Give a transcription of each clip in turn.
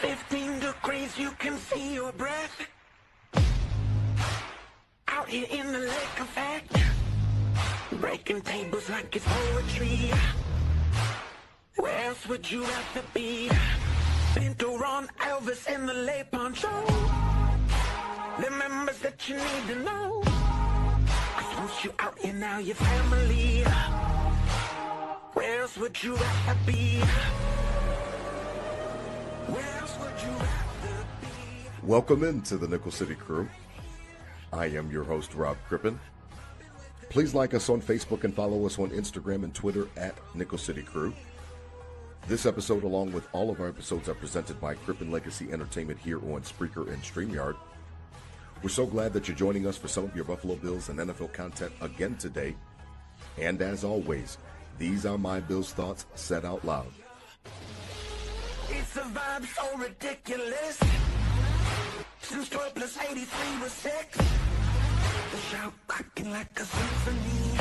15 degrees, you can see your breath. Out here in the lake effect, breaking tables like it's poetry. Where else would you rather be? Pinto, Ron, Elvis, and the Lay Poncho. The members that you need to know. 'Cause once you out here now, your family. Where else would you rather be? Where else would you rather be? Welcome into the Nickel City Crew. I am your host, Rob Crippen. Please like us on Facebook and follow us on Instagram and Twitter at Nickel City Crew. This episode, along with all of our episodes, are presented by Crippen Legacy Entertainment here on Spreaker and StreamYard. We're so glad that you're joining us for some of your Buffalo Bills and NFL content again today. And as always, these are my Bills thoughts said out loud. It's a vibe so ridiculous. Since 12 plus 83 was 6. The shout cracking like a symphony.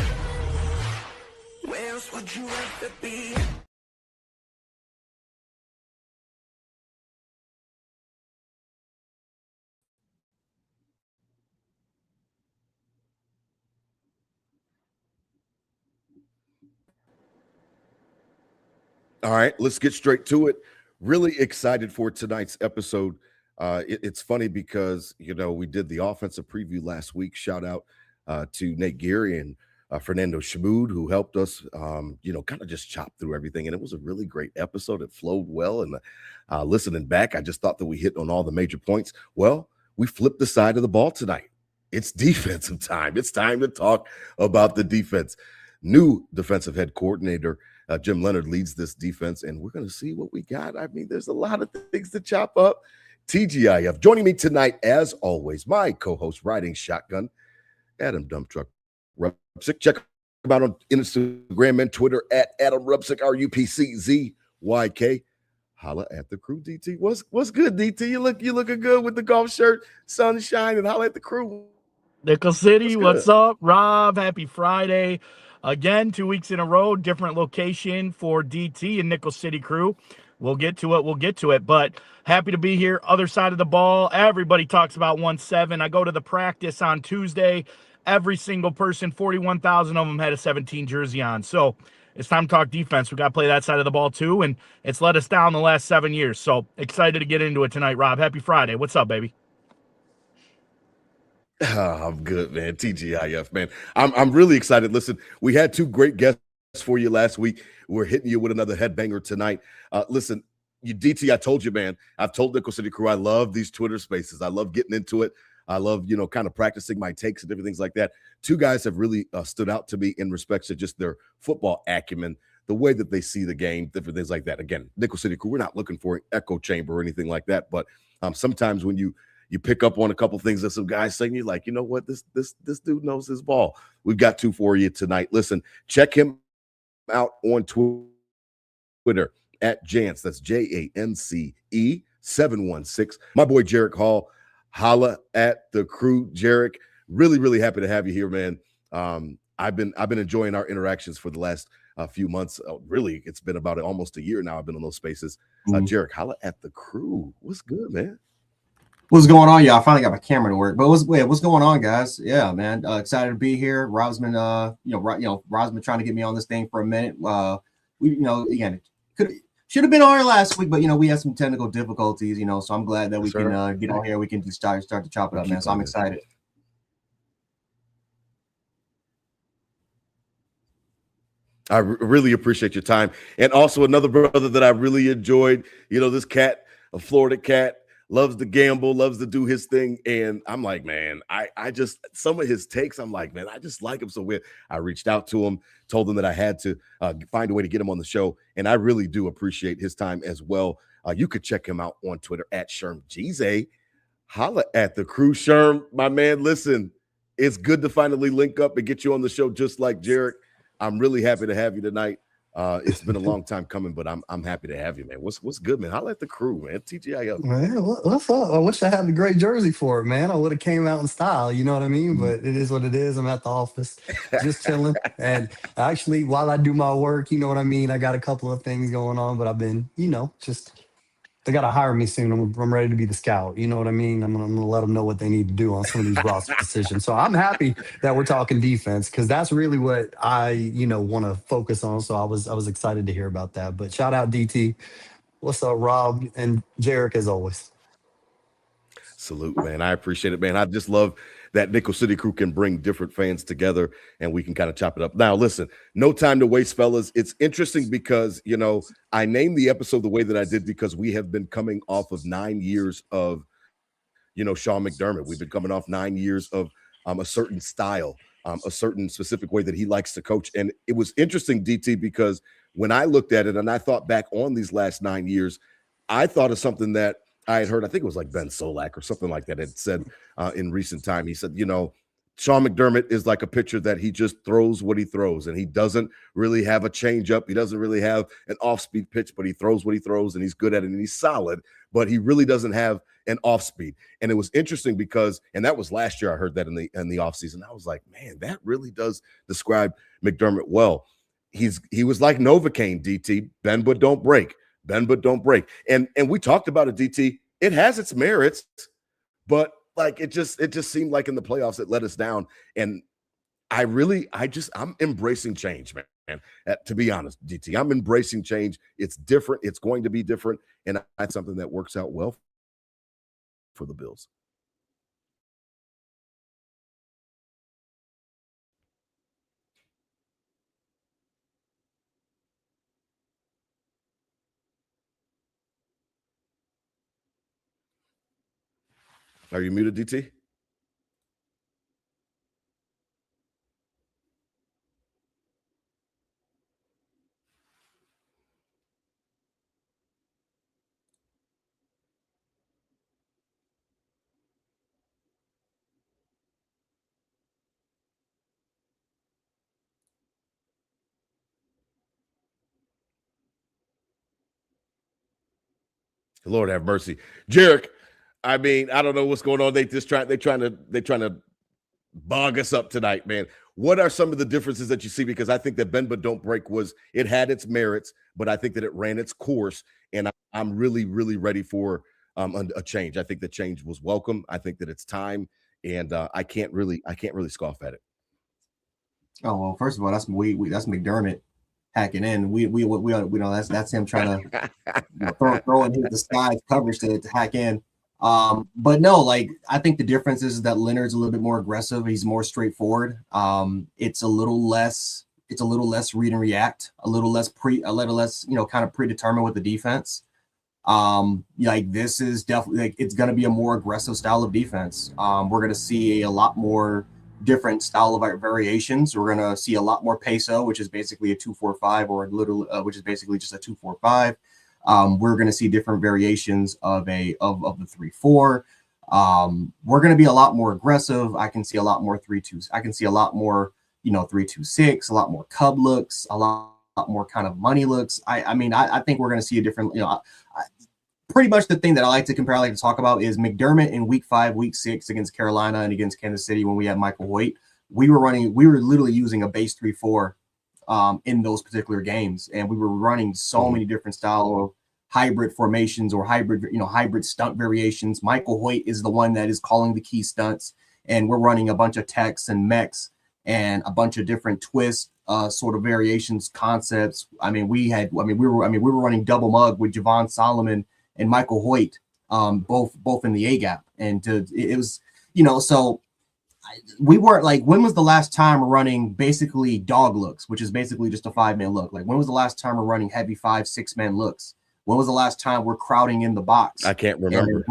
Where else would you rather be? All right, let's get straight to it. Really excited for tonight's episode. It's funny because, we did the offensive preview last week. Shout out to Nate Geary and Fernando Shamoud, who helped us, kind of just chop through everything. And it was a really great episode. It flowed well. And listening back, I just thought that we hit on all the major points. Well, we flipped the side of the ball tonight. It's defensive time. It's time to talk about the defense. New defensive head coordinator Jim Leonhard leads this defense, and we're going to see what we got. I mean, there's a lot of things to chop up. TGIF. Joining me tonight, as always, my co-host, Riding Shotgun, Adam Dumptruck Rupsick. Check him out on Instagram and Twitter at Adam Rupsick, RUPCZYK. Holla at the crew, DT. What's good, DT? You looking good with the golf shirt, sunshine, and holla at the crew. Nickel City, what's up? Rob, happy Friday. Again, 2 weeks in a row, different location for DT and Nickel City Crew. We'll get to it, but happy to be here. Other side of the ball, everybody talks about 1-7. I go to the practice on Tuesday. Every single person, 41,000 of them had a 17 jersey on. So it's time to talk defense. We got to play that side of the ball too, and it's let us down the last 7 years. So excited to get into it tonight, Rob. Happy Friday. What's up, baby? I'm good, man. TGIF, man. I'm really excited. Listen, we had two great guests for you last week. We're hitting you with another headbanger tonight. Listen, DT, I told you, man. I've told Nickel City Crew I love these Twitter spaces. I love getting into it. I love, kind of practicing my takes and different things like that. Two guys have really stood out to me in respect to just their football acumen, the way that they see the game, different things like that. Again, Nickel City Crew, we're not looking for an echo chamber or anything like that, but sometimes when you pick up on a couple things that some guys saying, you're like, you know what, this dude knows his ball. We've got two for you tonight. Listen, check him out on Twitter at Jance. That's JANCE716. My boy Jarek Hall. Holla at the crew, Jarek. Really, really happy to have you here, man. I've been enjoying our interactions for the last few months. Really, it's been about almost a year now. I've been in those spaces. Jarek, holla at the crew. What's good, man? What's going on, y'all? I finally got my camera to work. But what's going on, guys? Yeah, man. Excited to be here. Rob's been, Rob's been trying to get me on this thing for a minute. Again, should have been on here last week, but we had some technical difficulties. So I'm glad that we can get on here. We can just start to chop it up, man. So I'm excited. I really appreciate your time, and also another brother that I really enjoyed. This cat, a Florida cat. Loves to gamble, loves to do his thing. And I'm like, man, I just, some of his takes, I'm like, man, I just like him so weird. I reached out to him, told him that I had to find a way to get him on the show. And I really do appreciate his time as well. You could check him out on Twitter at ShermGZ. Holla at the crew, Sherm. My man, listen, it's good to finally link up and get you on the show just like Jarek. I'm really happy to have you tonight. It's been a long time coming, but I'm happy to have you, man. What's good, man? Holla at the crew, man. TGIF. Man, what's up? I wish I had the great jersey for it, man. I would have came out in style, you know what I mean? But it is what it is. I'm at the office just chilling. And actually, while I do my work, you know what I mean? I got a couple of things going on, but I've been, just they got to hire me soon. I'm ready to be the scout. You know what I mean? I'm gonna let them know what they need to do on some of these roster decisions. So I'm happy that we're talking defense because that's really what I want to focus on. So I was excited to hear about that. But shout out DT. What's up, Rob and Jarek as always. Salute, man. I appreciate it, man. I just love that Nickel City crew can bring different fans together and we can kind of chop it up. Now, listen, no time to waste, fellas. It's interesting because, I named the episode the way that I did because we have been coming off of 9 years of, Sean McDermott. We've been coming off 9 years of a certain style, a certain specific way that he likes to coach. And it was interesting, DT, because when I looked at it and I thought back on these last 9 years, I thought of something that I had heard, I think it was like Ben Solak or something like that, had said in recent time. He said, Sean McDermott is like a pitcher that he just throws what he throws, and he doesn't really have a changeup. He doesn't really have an off-speed pitch, but he throws what he throws, and he's good at it, and he's solid, but he really doesn't have an off-speed. And it was interesting because, and that was last year I heard that in the offseason. I was like, man, that really does describe McDermott well. He was like Novocaine, DT, bend but don't break. Bend but don't break. And we talked about it, DT. It has its merits, but like it just seemed like in the playoffs it let us down. And I'm embracing change, man. To be honest, DT, I'm embracing change. It's different. It's going to be different, and that's something that works out well for the Bills. Are you muted, DT? Lord have mercy. Jarek, I mean, I don't know what's going on. They're trying to bog us up tonight, man. What are some of the differences that you see? Because I think that bend but don't break it had its merits, but I think that it ran its course, and I'm really, really ready for a change. I think the change was welcome. I think that it's time, and I can't really scoff at it. Oh well, first of all, that's McDermott hacking in. We know that's him trying to throw and hit the sky coverage to hack in. But no, like I think the difference is that Leonard's a little bit more aggressive. He's more straightforward. It's a little less read and react, a little less kind of predetermined with the defense. Like this is definitely like it's going to be a more aggressive style of defense. We're going to see a lot more different style of variations. We're going to see a lot more peso, which is basically a 2-4-5, or a little, which is basically just a 2-4-5. We're going to see different variations of the 3-4. We're going to be a lot more aggressive. I can see a lot more 3-2. I can see a lot more, 3-2-6, a lot more cub looks, a lot more kind of money looks. I think we're going to see a different, pretty much the thing that I like to talk about is McDermott in week 5, week 6 against Carolina and against Kansas City when we had Michael Hoyt. We were literally using a base 3-4 in those particular games, and we were running so many different style of hybrid formations or hybrid stunt variations. Michael Hoyt is the one that is calling the key stunts, and we're running a bunch of techs and mechs and a bunch of different twist sort of variations, concepts. We were running double mug with Javon Solomon and Michael Hoyt, both in the A gap, and it was, so we weren't like, when was the last time we're running basically dog looks, which is basically just a 5-man look? Like, when was the last time we're running heavy 5-6-man looks? When was the last time we're crowding in the box? I can't remember.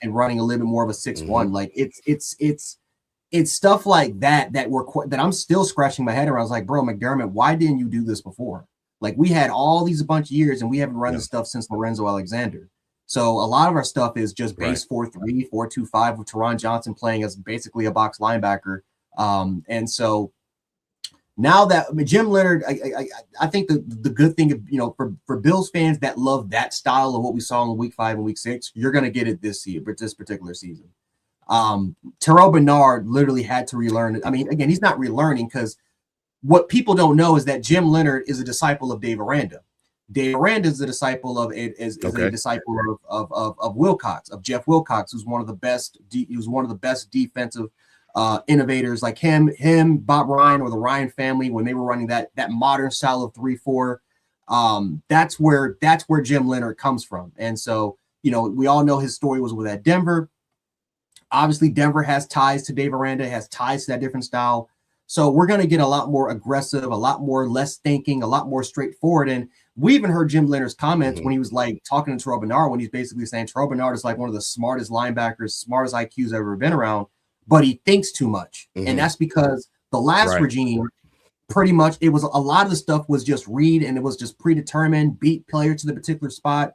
And running a little bit more of a 6-1. Mm-hmm. Like it's stuff like that that I'm still scratching my head around. I was like, bro, McDermott, why didn't you do this before? Like, we had all these a bunch of years and we haven't run this stuff since Lorenzo Alexander. So a lot of our stuff is just base 4-3, 4-2-5 with Teron Johnson playing as basically a box linebacker. And so now that Jim Leonhard, I think the good thing, for Bills fans that love that style of what we saw in week 5 and week 6, you're going to get it this particular season. Terrell Bernard literally had to relearn it. I mean, again, he's not relearning, because what people don't know is that Jim Leonhard is a disciple of Dave Aranda. Dave Aranda is a disciple of a disciple of Wilcox, of Jeff Wilcox, who's one of the best. He was one of the best defensive innovators, like him, Bob Ryan, or the Ryan family when they were running that modern style of 3-4. That's where Jim Leonhard comes from, and so we all know his story was with that Denver. Obviously, Denver has ties to Dave Aranda, has ties to that different style. So we're going to get a lot more aggressive, a lot more less thinking, a lot more straightforward. And we even heard Jim Leonhard's comments when he was like talking to Terrell Bernard, when he's basically saying Terrell Bernard is like one of the smartest linebackers, smartest IQs ever been around, but he thinks too much. And that's because the last regime, pretty much, it was a lot of the stuff was just read, and it was just predetermined, beat player to the particular spot.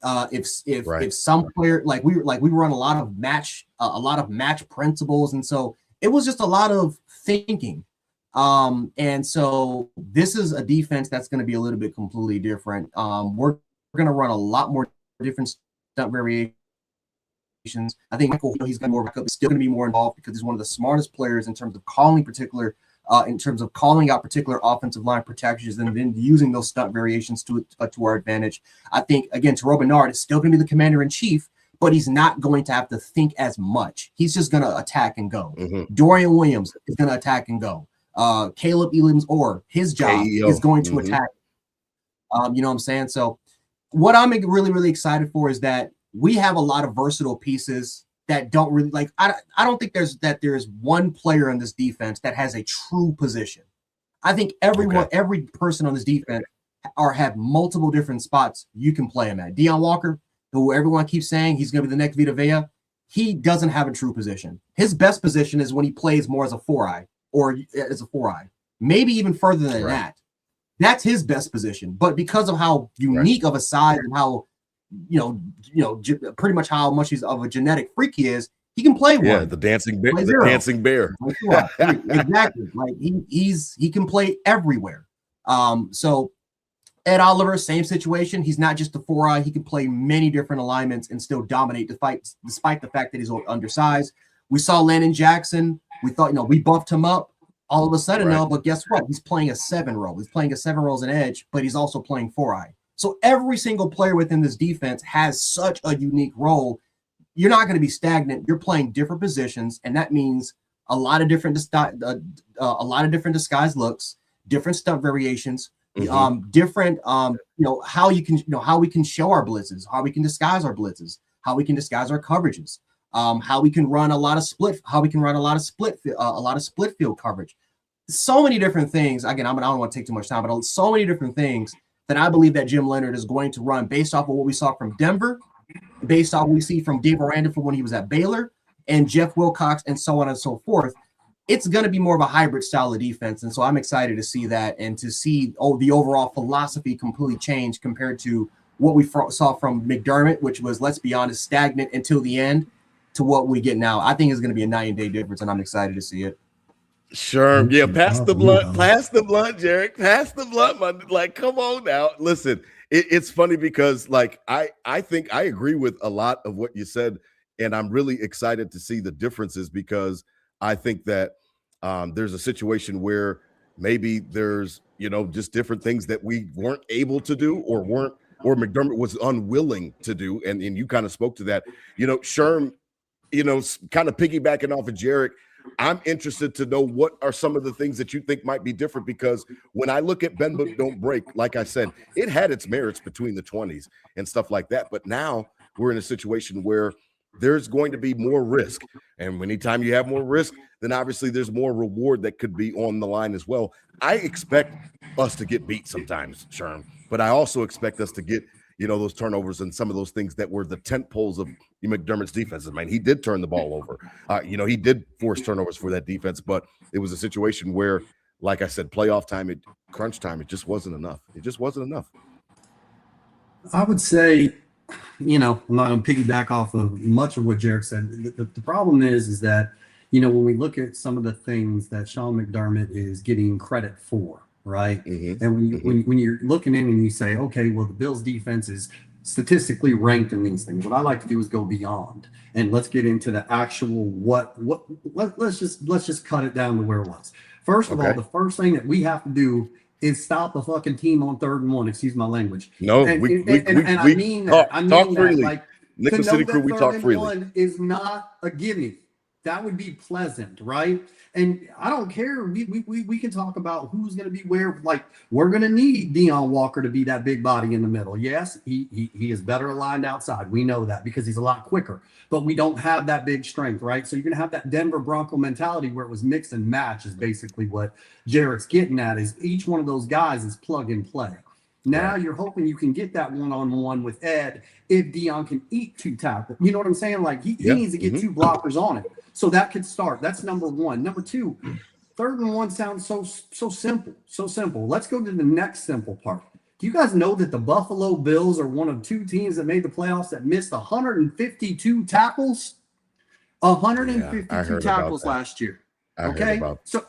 If some player, like we run a lot of match principles, and so it was just a lot of thinking. And so this is a defense that's going to be a little bit completely different. We're going to run a lot more different stunt variations. I think Michael, he's going to more backup, still going to be more involved because he's one of the smartest players in terms of calling out particular offensive line protections and then using those stunt variations to our advantage. I think, again, Terrell Bernard is still going to be the commander-in-chief, but he's not going to have to think as much. He's just going to attack and go. Dorian Williams is going to attack and go. Caleb Elam's his job is going to attack. You know what I'm saying? So what I'm really, really excited for is that we have a lot of versatile pieces that don't really like. I don't think there's one player in this defense that has a true position. I think every person on this defense have multiple different spots you can play him at. Deion Walker, who everyone keeps saying he's going to be the next Vita Vea, he doesn't have a true position. His best position is when he plays more as a 4-eye or as a 4-eye, maybe even further than that. That's his best position. But because of how unique of a size and how pretty much how much he's of a genetic freak he is, he can play one. Yeah, the dancing bear. Exactly. Like he can play everywhere. So Ed Oliver, same situation. He's not just a 4-eye. He can play many different alignments and still dominate despite the fact that he's undersized. We saw Landon Jackson. We thought, we buffed him up all of a sudden now, but guess what? He's playing a 7 role. He's playing a 7 role as an edge, but he's also playing 4-eye. So every single player within this defense has such a unique role. You're not going to be stagnant. You're playing different positions, and that means a lot of different disguise looks, different stunt variations, different how we can show our blitzes, how we can disguise our blitzes, how we can disguise our coverages, how we can run a lot of split field coverage. So many different things. Again, I don't want to take too much time, but so many different things that I believe that Jim Leonhard is going to run based off of what we saw from Denver, based off what we see from Dave Aranda from when he was at Baylor, and Jeff Wilcox, and so on and so forth. It's going to be more of a hybrid style of defense, and so I'm excited to see that and to see the overall philosophy completely change compared to what we saw from McDermott, which was, let's be honest, stagnant until the end, to what we get now. I think it's going to be a night and day difference, and I'm excited to see it. Sure. Yeah, pass the blunt, Jarek. Pass the blunt, man. Like, come on now. Listen, it's funny because, like, I think I agree with a lot of what you said, and I'm really excited to see the differences because I think that there's a situation where maybe there's, just different things that we weren't able to do or McDermott was unwilling to do, and you kind of spoke to that. Sherm, kind of piggybacking off of Jarek, I'm interested to know what are some of the things that you think might be different, because when I look at Bend But Don't Break, like I said, it had its merits between the 20s and stuff like that. But now we're in a situation where there's going to be more risk. And anytime you have more risk, then obviously there's more reward that could be on the line as well. I expect us to get beat sometimes, Sherm, but I also expect us to get, those turnovers and some of those things that were the tent poles of McDermott's defense. I mean, he did turn the ball over. He did force turnovers for that defense, but it was a situation where, like I said, playoff time, crunch time, it just wasn't enough. It just wasn't enough. I would say, I'm not going to piggyback off of much of what Jarek said. The problem is that, when we look at some of the things that Sean McDermott is getting credit for, right? And when you're looking in and you say, okay, well, the Bills defense is statistically ranked in these things. What I like to do is go beyond and let's get into the actual let's just cut it down to where it was. First of all, the first thing that we have to do is stop a fucking team on 3rd and 1. Excuse my language. No, And we I mean that. I mean talk that. freely. Like, to Nickel know City Crew, that we 3rd talk and freely. 1 is not a gimme. That would be pleasant, right? And I don't care. We can talk about who's going to be where. Like, we're going to need Deion Walker to be that big body in the middle. Yes, he is better aligned outside. We know that because he's a lot quicker. But we don't have that big strength, right? So you're going to have that Denver Bronco mentality where it was mix and match is basically what Jarrett's getting at, is each one of those guys is plug and play. Now you're hoping you can get that one-on-one with Ed if Deion can eat 2 tackles. You know what I'm saying? Like, he needs to get 2 blockers on it. So that could start. That's number 1. Number 2, 3rd and 1 sounds so simple. So simple. Let's go to the next simple part. Do you guys know that the Buffalo Bills are one of 2 teams that made the playoffs that missed 152 tackles? 152 tackles last year. Okay, so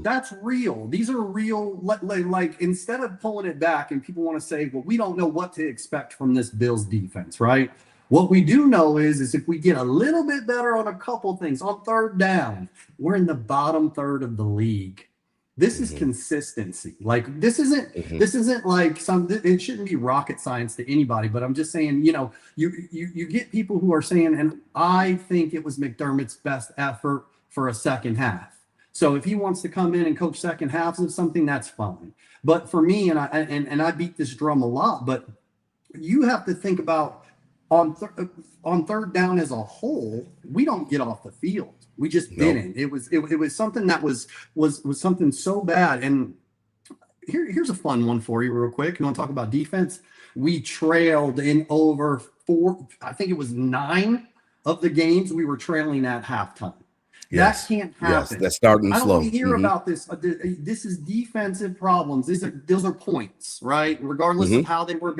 that's real. These are real. Like, instead of pulling it back and people want to say, well, we don't know what to expect from this Bills defense, right? What we do know is if we get a little bit better on a couple things on 3rd down, we're in the bottom 3rd of the league. This is consistency. Like, this isn't like it shouldn't be rocket science to anybody, but I'm just saying, you get people who are saying, and I think it was McDermott's best effort for a second half. So if he wants to come in and coach second halves of something, that's fine. But for me, and I beat this drum a lot, but you have to think about on 3rd down as a whole, we don't get off the field. We just didn't. It was something that was something so bad. And here's a fun one for you real quick. You want to talk about defense? We trailed in over 4, I think it was 9 of the games we were trailing at halftime. Yes. That can't happen. Yes, that's starting slow. I don't want to hear about this. This is defensive problems. Those are points, right? Regardless of how they were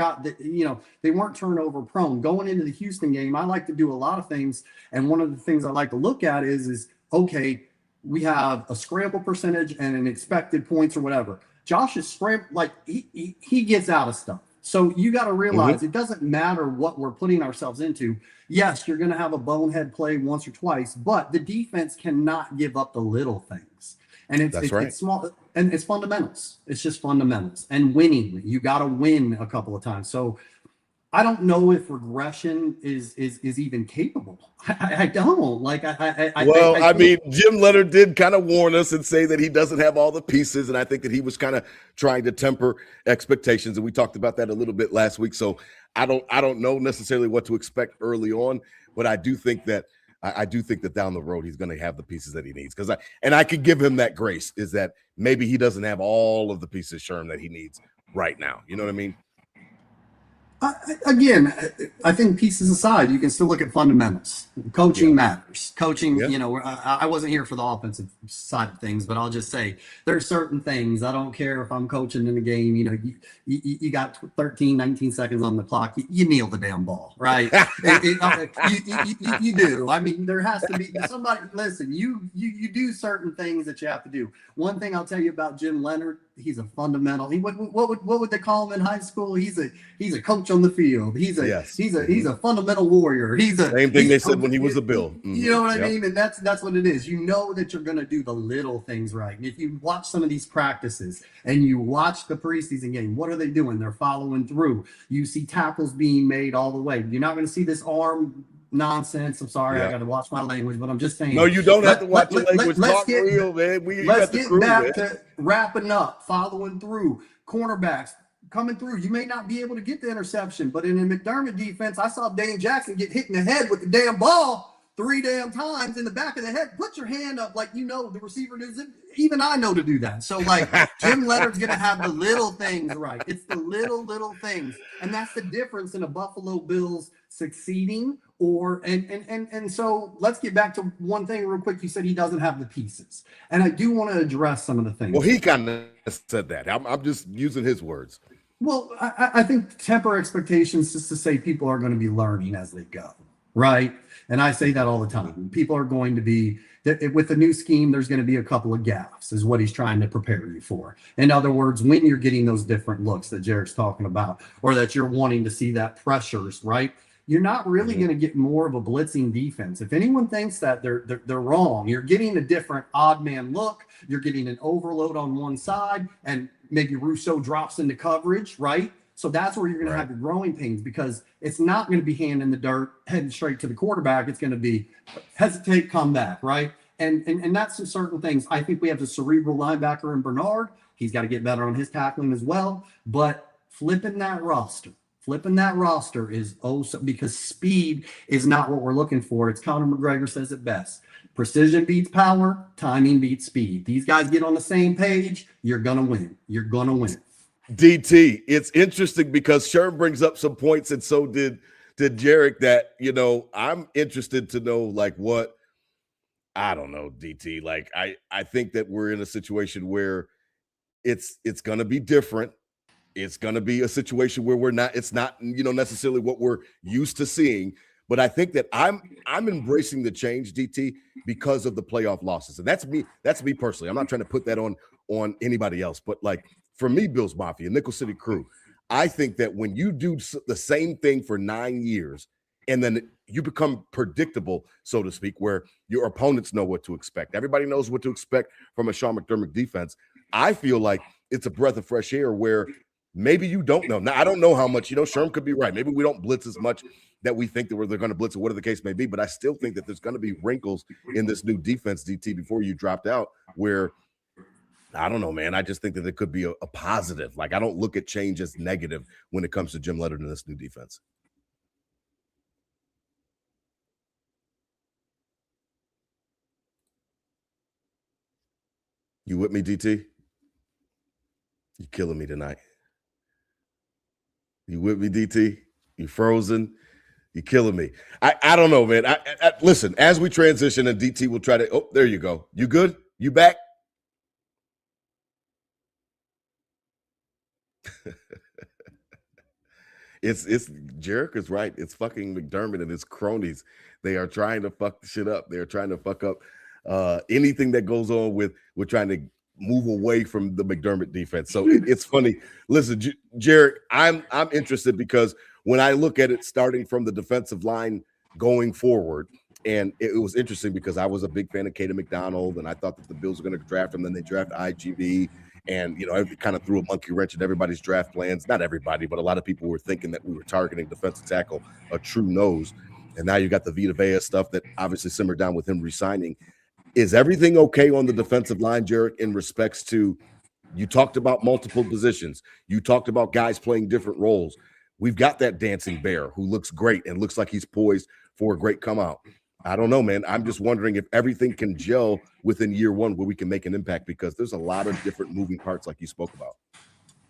they weren't turnover prone. Going into the Houston game, I like to do a lot of things, and one of the things I like to look at is okay, we have a scramble percentage and an expected points or whatever. Josh is he gets out of stuff. So you got to realize it doesn't matter what we're putting ourselves into. Yes, you're going to have a bonehead play once or twice, but the defense cannot give up the little things. And it's small, and it's fundamentals. It's just fundamentals and winning. You got to win a couple of times. So I don't know if regression is even capable. I don't I mean, Jim Leonhard did kind of warn us and say that he doesn't have all the pieces, and I think that he was kind of trying to temper expectations, and we talked about that a little bit last week. So I don't know necessarily what to expect early on, but I do think that down the road he's going to have the pieces that he needs. I could give him that grace, is that maybe he doesn't have all of the pieces, Sherm, that he needs right now. You know what I mean? Again, I think pieces aside, you can still look at fundamentals. Coaching matters. Coaching, I wasn't here for the offensive side of things, but I'll just say there's certain things. I don't care if I'm coaching in the game. You got 13, 19 seconds on the clock. You kneel the damn ball, right? You do. I mean, there has to be somebody. Listen, you do certain things that you have to do. One thing I'll tell you about Jim Leonhard, he's a fundamental. What would they call him in high school? He's a coach on the field. He's a fundamental warrior. Same thing they said when he was a Bill. You know what I mean? And that's what it is. You know that you're going to do the little things right. And if you watch some of these practices and you watch the preseason game, what are they doing? They're following through. You see tackles being made all the way. You're not going to see this arm nonsense. I'm sorry, I got to watch my language, but I'm just saying. No, you don't have to watch your language. Talk real, man. Let's get back to wrapping up, following through, cornerbacks coming through. You may not be able to get the interception, but in the McDermott defense, I saw Dane Jackson get hit in the head with the damn ball 3 damn times in the back of the head. Put your hand up like the receiver knows it. Even I know to do that. So, Jim Leonhard's going to have the little things right. It's the little things. And that's the difference in a Buffalo Bills succeeding and so let's get back to one thing real quick. You said he doesn't have the pieces. And I do want to address some of the things. Well, he kind of said that. I'm just using his words. Well, I think temper expectations just to say people are going to be learning as they go, right? And I say that all the time. People are going to be, with the new scheme, there's going to be a couple of gaffes is what he's trying to prepare you for. In other words, when you're getting those different looks that Jared's talking about, or that you're wanting to see that pressures, right? you're not really going to get more of a blitzing defense. If anyone thinks that, they're wrong. You're getting a different odd man look. You're getting an overload on one side, and maybe Rousseau drops into coverage, right? So that's where you're going to have your growing pains, because it's not going to be hand in the dirt, heading straight to the quarterback. It's going to be hesitate, come back, right? And that's some certain things. I think we have the cerebral linebacker in Bernard. He's got to get better on his tackling as well. But flipping that roster is because speed is not what we're looking for. It's Conor McGregor says it best. Precision beats power, timing beats speed. These guys get on the same page, you're going to win. You're going to win. DT, it's interesting because Sherm brings up some points, and so did Jarek, that, you know, I'm interested to know, like, what, I don't know, DT. Like, I think that we're in a situation where it's going to be different. It's going to be a situation where it's not, you know, necessarily what we're used to seeing. But I think that I'm embracing the change, DT, because of the playoff losses. And that's me personally. I'm not trying to put that on anybody else. But, like, for me, Bills Mafia, Nickel City Crew, I think that when you do the same thing for 9 years and then you become predictable, so to speak, where your opponents know what to expect, everybody knows what to expect from a Sean McDermott defense, I feel like it's a breath of fresh air where maybe you don't know. Now, I don't know how much, you know, Sherm could be right. Maybe we don't blitz as much that we think that they're going to blitz, or whatever the case may be, but I still think that there's going to be wrinkles in this new defense, DT, before you dropped out, where I don't know, man. I just think that it could be a positive. Like, I don't look at change as negative when it comes to Jim Leonhard and this new defense. You with me, DT? You killing me tonight. You with me, DT? You frozen? You killing me. I don't know, man. I listen, as we transition, and DT will try to, oh, there you go. You good? You back? It's Jarek is right. It's fucking McDermott and his cronies. They are trying to fuck the shit up. They're trying to fuck up anything that goes on with trying to move away from the McDermott defense. So it's funny. Listen, Jarek, I'm interested because when I look at it starting from the defensive line going forward, and it was interesting because I was a big fan of Caden McDonald, and I thought that the Bills were going to draft him. Then they draft IGB. And, you know, it kind of threw a monkey wrench in everybody's draft plans. Not everybody, but a lot of people were thinking that we were targeting defensive tackle, a true nose. And now you got the Vita Vea stuff that obviously simmered down with him resigning. Is everything okay on the defensive line, Jarek, in respects to, you talked about multiple positions. You talked about guys playing different roles. We've got that dancing bear who looks great and looks like he's poised for a great come out. I don't know, man. I'm just wondering if everything can gel within year one where we can make an impact, because there's a lot of different moving parts like you spoke about.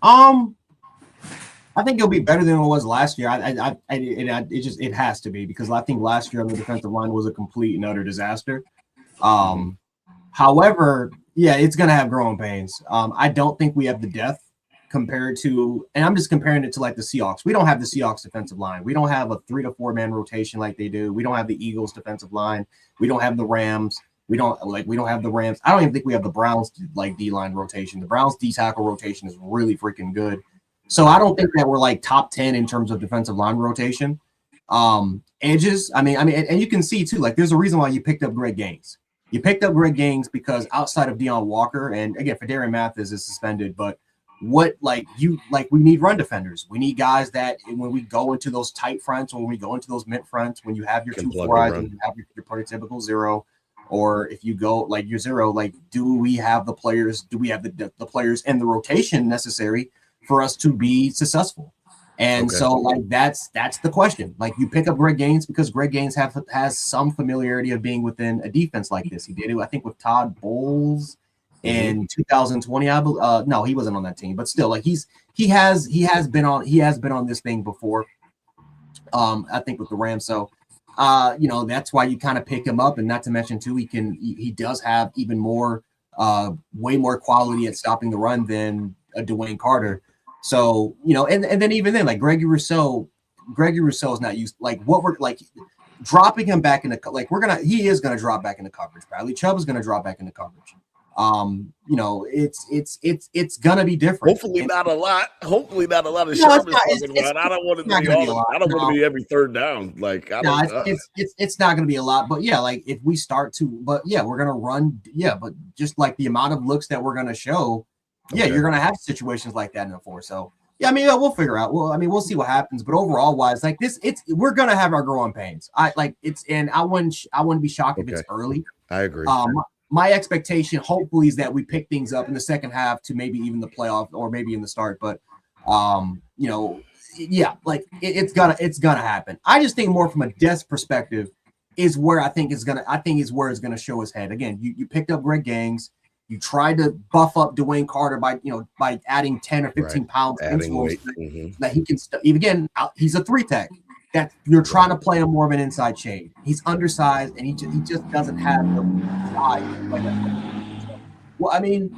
I think it'll be better than it was last year. It has to be, because I think last year on the defensive line was a complete and utter disaster. However, yeah, it's going to have growing pains. I don't think we have the depth compared to, and I'm just comparing it to like the Seahawks. We don't have the Seahawks defensive line. We don't have a 3 to 4 man rotation like they do. We don't have the Eagles defensive line. We don't have the Rams. We don't have the Rams. I don't even think we have the Browns like D line rotation. The Browns D tackle rotation is really freaking good. So I don't think that we're like top 10 in terms of defensive line rotation. Edges. I mean, and you can see too, like there's a reason why you picked up Greg Gaines. You picked up Greg Gaines because outside of Deion Walker, and again, Fedarian Mathis is suspended, but we need run defenders. We need guys that when we go into those tight fronts, when we go into those mid fronts, when you have your 2-4 eyes, when you have your prototypical zero, or if you go like your zero, like do we have the players? Do we have the players and the rotation necessary for us to be successful? And so like that's the question. Like you pick up Greg Gaines because Greg Gaines has some familiarity of being within a defense like this. He did it, I think, with Todd Bowles in 2020. No, he wasn't on that team, but still, like he has been on this thing before. I think with the Rams. So that's why you kind of pick him up, and not to mention too, he does have even more way more quality at stopping the run than a Dwayne Carter. So, and then even then, like Gregory Rousseau is not used, like what we're like dropping him back into, like he is going to drop back into coverage. Bradley Chubb is going to drop back into coverage. You know, it's gonna be different. Hopefully not a lot. Hopefully not a lot of No, Sherman's it's not. talking about. I don't want it to not be gonna be all. a lot. I don't want No. to be every third down. Like I No, don't. it's not going to be a lot, but yeah, like if we start to, but yeah, we're going to run, yeah, but just like the amount of looks that we're going to show, yeah, Okay. you're going to have situations like that in the four. So yeah, I mean, yeah, we'll figure out. Well, I mean, we'll see what happens, but overall wise, like this, we're going to have our growing pains. And I wouldn't be shocked if it's Okay. early. I agree. My expectation, hopefully, is that we pick things up in the second half to maybe even the playoff or maybe in the start. But, you know, yeah, like it's gonna happen. I just think more from a depth perspective is where I think is where it's gonna show his head. Again, you picked up Greg Gangs, you tried to buff up Dwayne Carter by adding 10 or 15 pounds Adding weight. that he can again. He's a 3-tech. That you're trying to play him more of an inside shade. He's undersized and he just doesn't have the size. Well, I mean,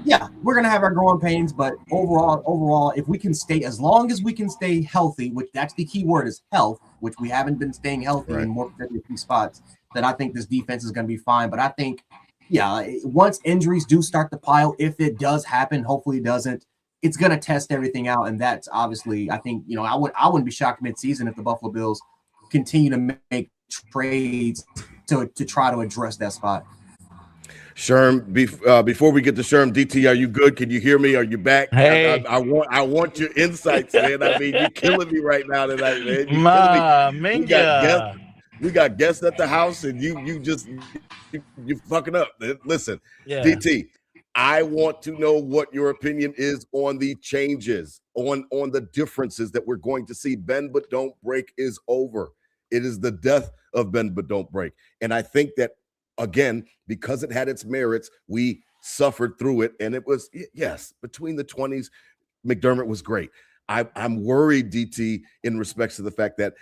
yeah, we're gonna have our growing pains, but overall, if we can as long as we can stay healthy, which that's the key word is health, which we haven't been staying healthy in more particular key spots, then I think this defense is gonna be fine. But I think, yeah, once injuries do start to pile, if it does happen, hopefully it doesn't, it's gonna test everything out. And that's obviously, I think, you know, I wouldn't be shocked midseason if the Buffalo Bills continue to make trades to try to address that spot. Sherm, before we get to Sherm, DT, are you good? Can you hear me? Are you back? Hey. I want your insights, man. I mean, you're killing me right now tonight, man. You're killing me. We got guests at the house, and you fucking up. Listen, Yeah. DT, I want to know what your opinion is on the changes, on the differences that we're going to see. Bend but don't break is over. It is the death of bend but don't break, and I think that. Again, because it had its merits, we suffered through it. And it was, yes, between the 20s, McDermott was great. I'm worried, DT, in respects to the fact that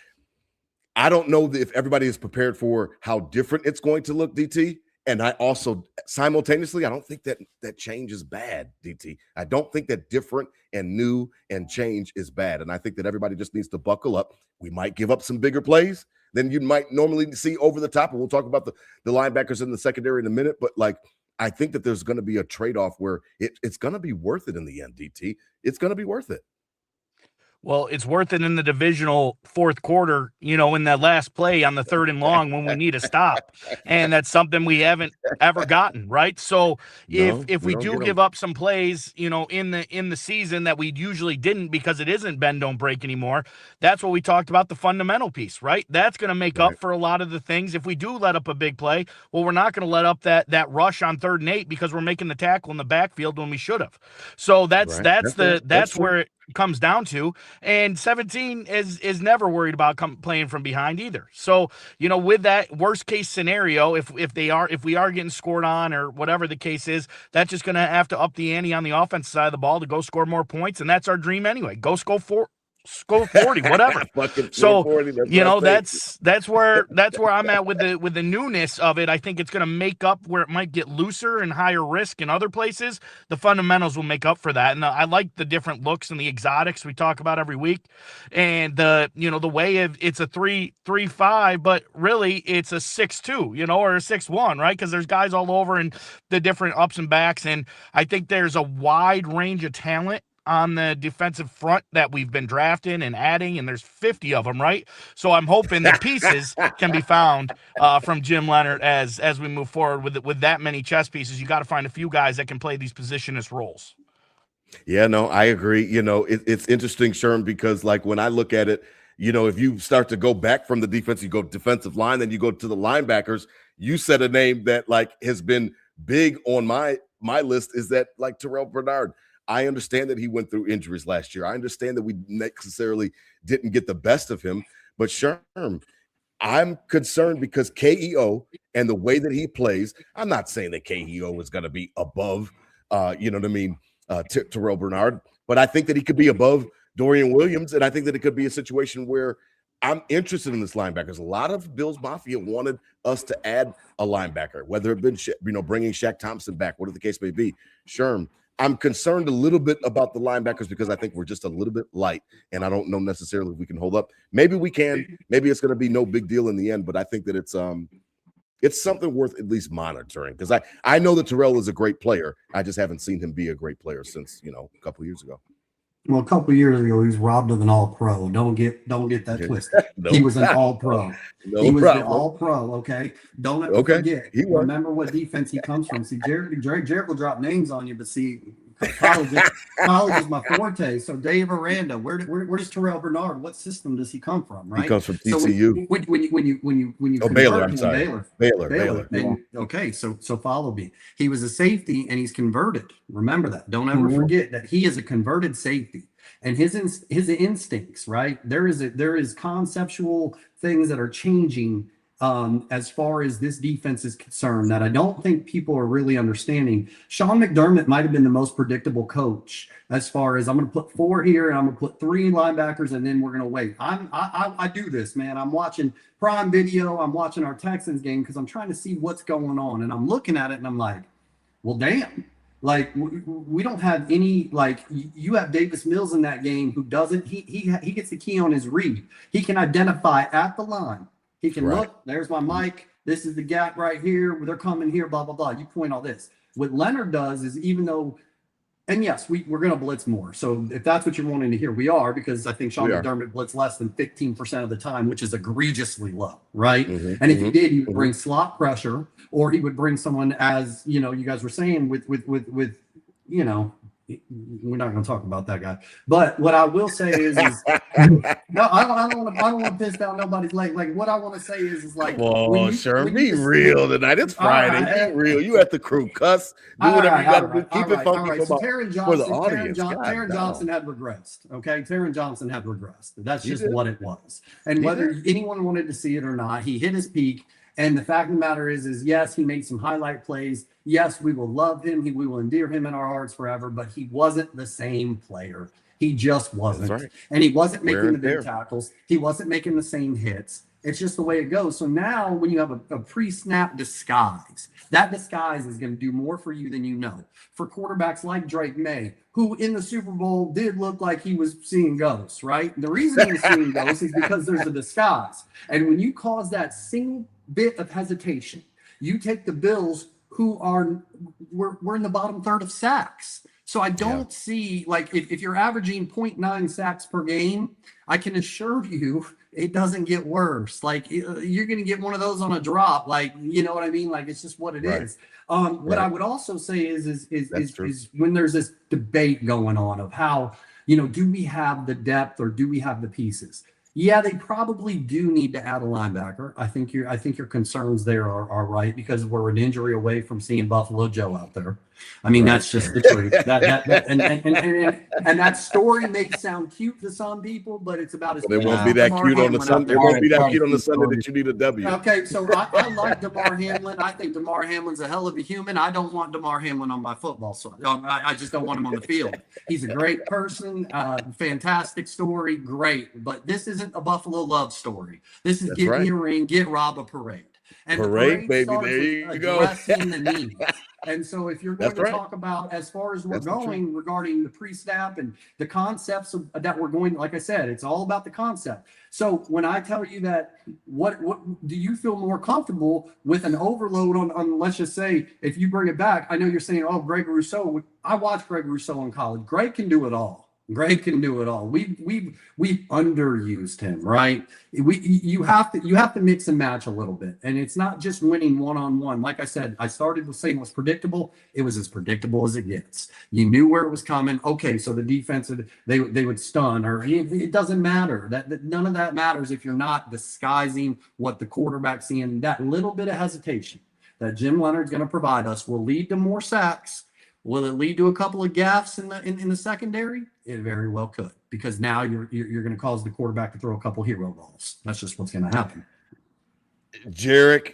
I don't know if everybody is prepared for how different it's going to look, DT. And I also, simultaneously, I don't think that change is bad, DT. I don't think that different and new and change is bad. And I think that everybody just needs to buckle up. We might give up some bigger plays than you might normally see over the top. And we'll talk about the linebackers in the secondary in a minute. But, like, I think that there's going to be a trade-off where it's going to be worth it in the end, DT. It's going to be worth it. Well, it's worth it in the divisional fourth quarter, you know, in that last play on the 3rd and long when we need a stop. And that's something we haven't ever gotten, right? So if we do give up some plays, you know, in the season that we usually didn't because it isn't bend don't break anymore, that's what we talked about, the fundamental piece, right? That's going to make up for a lot of the things. If we do let up a big play, well, we're not going to let up that rush on 3rd and 8 because we're making the tackle in the backfield when we should have. So that's where it comes down to. And 17 is never worried about playing from behind either. So, you know, with that worst case scenario, if we are getting scored on or whatever the case is, that's just going to have to up the ante on the offensive side of the ball to go score more points. And that's our dream anyway. Go score 40, whatever. So 40, you know, that's where I'm at with the newness of it. I think it's going to make up where it might get looser and higher risk in other places. The fundamentals will make up for that. And I like the different looks and the exotics we talk about every week. And the way it's a 3-3-5, but really it's a 6-2, you know, or a 6-1, right? Because there's guys all over and the different ups and backs. And I think there's a wide range of talent on the defensive front that we've been drafting and adding, and there's 50 of them, right? So I'm hoping the pieces can be found from Jim Leonhard as we move forward with that many chess pieces. You got to find a few guys that can play these positionless roles. Yeah, no, I agree. You know, it's interesting, Sherm, because like when I look at it, you know, if you start to go back from the defense, you go defensive line, then you go to the linebackers. You said a name that like has been big on my list is that like Terrell Bernard. I understand that he went through injuries last year. I understand that we necessarily didn't get the best of him. But Sherm, I'm concerned because KEO and the way that he plays, I'm not saying that KEO is going to be above, you know what I mean, Terrell Bernard. But I think that he could be above Dorian Williams. And I think that it could be a situation where I'm interested in this linebackers. A lot of Bills Mafia wanted us to add a linebacker, whether it been, you know, bringing Shaq Thompson back, whatever the case may be. Sherm, I'm concerned a little bit about the linebackers because I think we're just a little bit light, and I don't know necessarily if we can hold up. Maybe we can. Maybe it's going to be no big deal in the end, but I think that it's it's something worth at least monitoring, because I know that Terrell is a great player. I just haven't seen him be a great player since, a couple years ago. Well, a couple of years ago, he was robbed of an All-Pro. Don't get that twisted. No He was an problem. All-Pro. No He was problem. the All-Pro. Okay, don't ever Okay. forget. He was. Remember what defense he comes from. See, Jared will drop names on you, but see, college is my forte. So Dave Aranda, where does Terrell Bernard? What system does he come from? Right. He comes from So TCU. when you Baylor. I'm him, sorry. Baylor. And, okay, so follow me. He was a safety and he's converted. Remember that. Don't ever forget that he is a converted safety. And his instincts, right? There is conceptual things that are changing as far as this defense is concerned that I don't think people are really understanding. Sean McDermott might have been the most predictable coach as far as I'm going to put 4 here and I'm going to put 3 linebackers and then we're going to wait. I do this, man. I'm watching Prime Video. I'm watching our Texans game because I'm trying to see what's going on. And I'm looking at it and I'm like, well, damn. Like we don't have any, like you have Davis Mills in that game who doesn't, he gets the key on his read. He can identify at the line. He can look, there's my mic. This is the gap right here. They're coming here, blah, blah, blah. You point all this. What Leonhard does is even though, and yes, we're going to blitz more. So if that's what you're wanting to hear, we are, because I think Sean McDermott blitz less than 15% of the time, which is egregiously low, right? And if he did, he would bring slot pressure, or he would bring someone, as you guys were saying, with we're not going to talk about that guy. But what I will say is no, I don't want to piss down nobody's leg. Like what I want to say is like, well, sure, be real tonight. It's Friday. Be real. You at the crew, cuss. Do whatever you got to do. Keep it funky so for the audience. Taron no. Johnson had regressed. Okay, Taron Johnson had regressed. That's just what it was. And whether anyone wanted to see it or not, he hit his peak. And the fact of the matter is yes, he made some highlight plays. Yes, we will love him. We will endear him in our hearts forever. But he wasn't the same player. He just wasn't. Right. And he wasn't making the big tackles. He wasn't making the same hits. It's just the way it goes. So now when you have a pre-snap disguise, that disguise is going to do more for you than you know. For quarterbacks like Drake May, who in the Super Bowl did look like he was seeing ghosts, right? The reason he was seeing ghosts is because there's a disguise. And when you cause that single bit of hesitation, you take the Bills, who we're in the bottom third of sacks. So I don't see, like, if you're averaging 0.9 sacks per game, I can assure you it doesn't get worse. Like, you're going to get one of those on a drop. Like, you know what I mean? Like, it's just what it is. What I would also say is when there's this debate going on of how, do we have the depth or do we have the pieces? Yeah, they probably do need to add a linebacker. I think your concerns there are right, because we're an injury away from seeing Buffalo Joe out there. I mean, that's just the truth. And that story may sound cute to some people, but it's about as they won't be that cute on the Sunday. They won't be that cute on the Sunday that you need a W. Okay, so I like DeMar Hamlin. I think DeMar Hamlin's a hell of a human. I don't want DeMar Hamlin on my football side. I just don't want him on the field. He's a great person, fantastic story, great. But this isn't a Buffalo love story. This is get in your ring, get Rob a parade. And parade, baby, there you go. Addressing the needs. And so if you're going to talk about, as far as we're going regarding the pre-snap and the concepts that we're going, like I said, it's all about the concept. So when I tell you that, what do you feel more comfortable with an overload on, let's just say, if you bring it back, I know you're saying, oh, Greg Rousseau. I watched Greg Rousseau in college. Greg can do it all. Greg can do it all. We've underused him, right? You have to mix and match a little bit, and it's not just winning one-on-one. Like I said, I started with saying it was predictable. It was as predictable as it gets. You knew where it was coming. Okay, so the defense they would stun, or it doesn't matter. That none of that matters if you're not disguising what the quarterback's seeing. That little bit of hesitation that Jim Leonhard's going to provide us will lead to more sacks. Will it lead to a couple of gaffes in the secondary? It very well could, because now you're going to cause the quarterback to throw a couple hero balls. That's just what's going to happen. Jarek,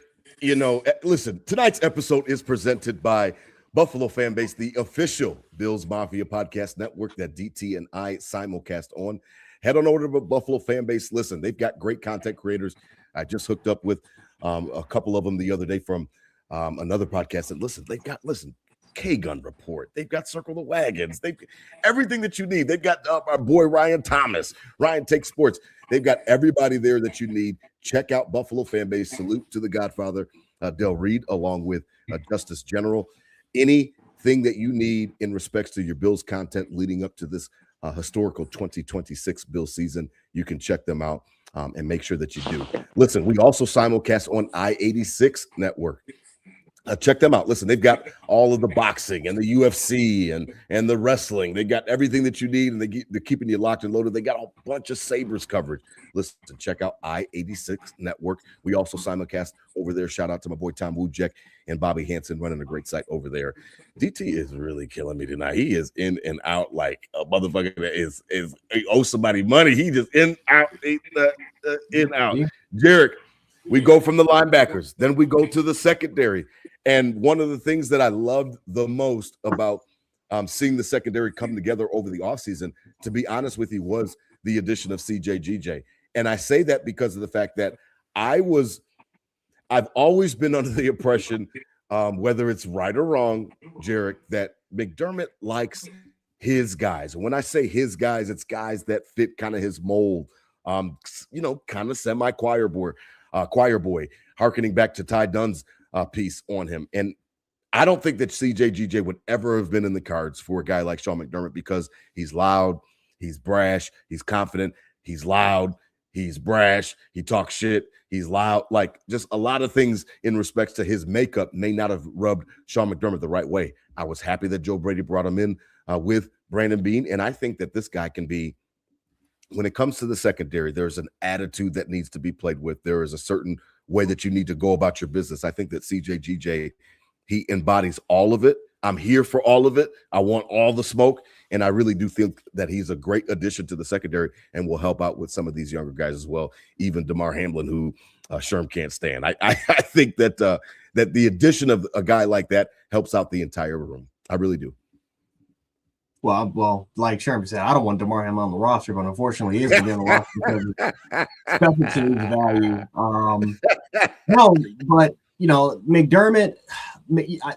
listen, tonight's episode is presented by Buffalo Fan Base, the official Bills Mafia podcast network that DT and I simulcast on. Head on over to Buffalo Fan Base. Listen, they've got great content creators. I just hooked up with a couple of them the other day from another podcast. And they've got K-Gun Report. They've got Circle the Wagons. They've everything that you need. They've got our boy Ryan Thomas. Ryan Takes Sports. They've got everybody there that you need. Check out Buffalo Fan Base. Salute to the Godfather. Del Reed, along with Justice General. Anything that you need in respects to your Bills content leading up to this historical 2026 Bill season, you can check them out and make sure that you do. Listen, we also simulcast on I-86 Network. Check them out. Listen, they've got all of the boxing and the UFC and the wrestling. They got everything that you need, and they're keeping you locked and loaded. They got a bunch of Sabres coverage. Listen, check out I-86 Network. We also simulcast over there. Shout out to my boy Tom Wujek and Bobby Hansen running a great site over there. DT is really killing me tonight. He is in and out like a motherfucker that is he owes somebody money. He just in, out. Jarek, we go from the linebackers, then we go to the secondary. And one of the things that I loved the most about seeing the secondary come together over the offseason, to be honest with you, was the addition of CJGJ. And I say that because of the fact that I've always been under the impression, whether it's right or wrong, Jarek, that McDermott likes his guys. And when I say his guys, it's guys that fit kind of his mold, kind of semi-choir boy, hearkening back to Ty Dunn's piece on him. And I don't think that CJGJ would ever have been in the cards for a guy like Sean McDermott because he's loud, he's brash, he's confident, he's loud, he's brash, he talks shit, he's loud. Like, just a lot of things in respects to his makeup may not have rubbed Sean McDermott the right way. I was happy that Joe Brady brought him in with Brandon Beane, and I think that this guy can be, when it comes to the secondary, there's an attitude that needs to be played with. There is a certain way that you need to go about your business. I think that CJGJ, he embodies all of it. I'm here for all of it. I want all the smoke. And I really do think that he's a great addition to the secondary and will help out with some of these younger guys as well. Even DeMar Hamlin, who Sherm can't stand. I think that that the addition of a guy like that helps out the entire room. I really do. Well, like Sherman said, I don't want DeMar Hamlin on the roster, but unfortunately, he is going to be on the roster because of special teams value. No, but McDermott,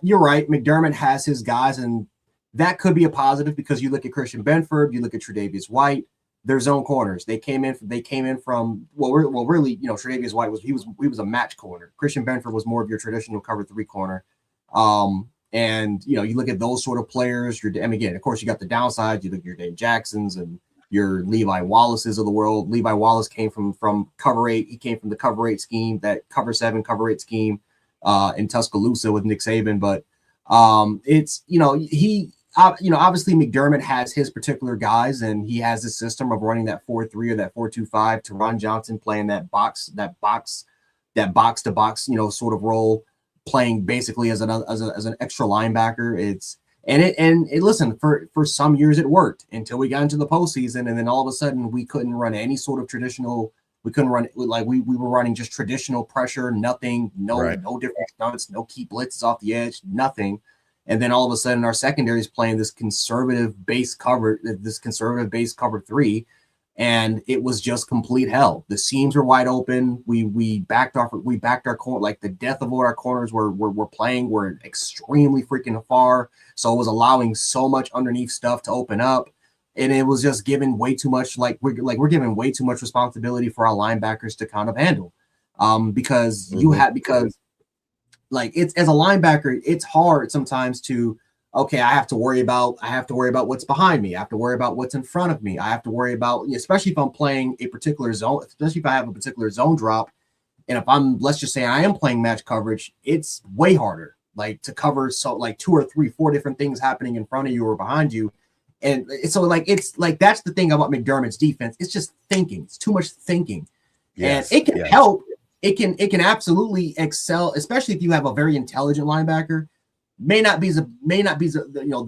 you're right. McDermott has his guys, and that could be a positive because you look at Christian Benford, you look at Tre'Davious White, they're zone corners. They came in from really, Tre'Davious White was a match corner. Christian Benford was more of your traditional cover 3 corner. And you look at those sort of players. And again, of course, you got the downside. You look at your Dave Jacksons and your Levi Wallaces of the world. Levi Wallace came from cover 8. He came from the cover 8 scheme, that cover 7, cover 8 scheme in Tuscaloosa with Nick Saban. But it's obviously McDermott has his particular guys, and he has this system of running that 4-3 or that 4-2-5. Teron Johnson playing that box to box, sort of role, playing basically as an extra linebacker. Listen, for some years it worked until we got into the postseason, and then all of a sudden we couldn't run any sort of traditional. We couldn't run like we were running just traditional pressure, nothing, no different stunts, no key blitzes off the edge, nothing. And then all of a sudden our secondary is playing this conservative base cover 3. And it was just complete hell. The seams were wide open. We backed our corner, like the death of what our corners were playing were extremely freaking far. So it was allowing so much underneath stuff to open up, and it was just giving way too much. We're giving way too much responsibility for our linebackers to kind of handle, because it's, as a linebacker, it's hard sometimes to. Okay, I have to worry about what's behind me. I have to worry about what's in front of me. I have to worry about, especially if I'm playing a particular zone, especially if I have a particular zone drop. And if let's just say I am playing match coverage, it's way harder, to cover 2 or 3, 4 different things happening in front of you or behind you. And so that's the thing about McDermott's defense. It's just thinking. It's too much thinking. Yes, and it can help. It can absolutely excel, especially if you have a very intelligent linebacker. May not be the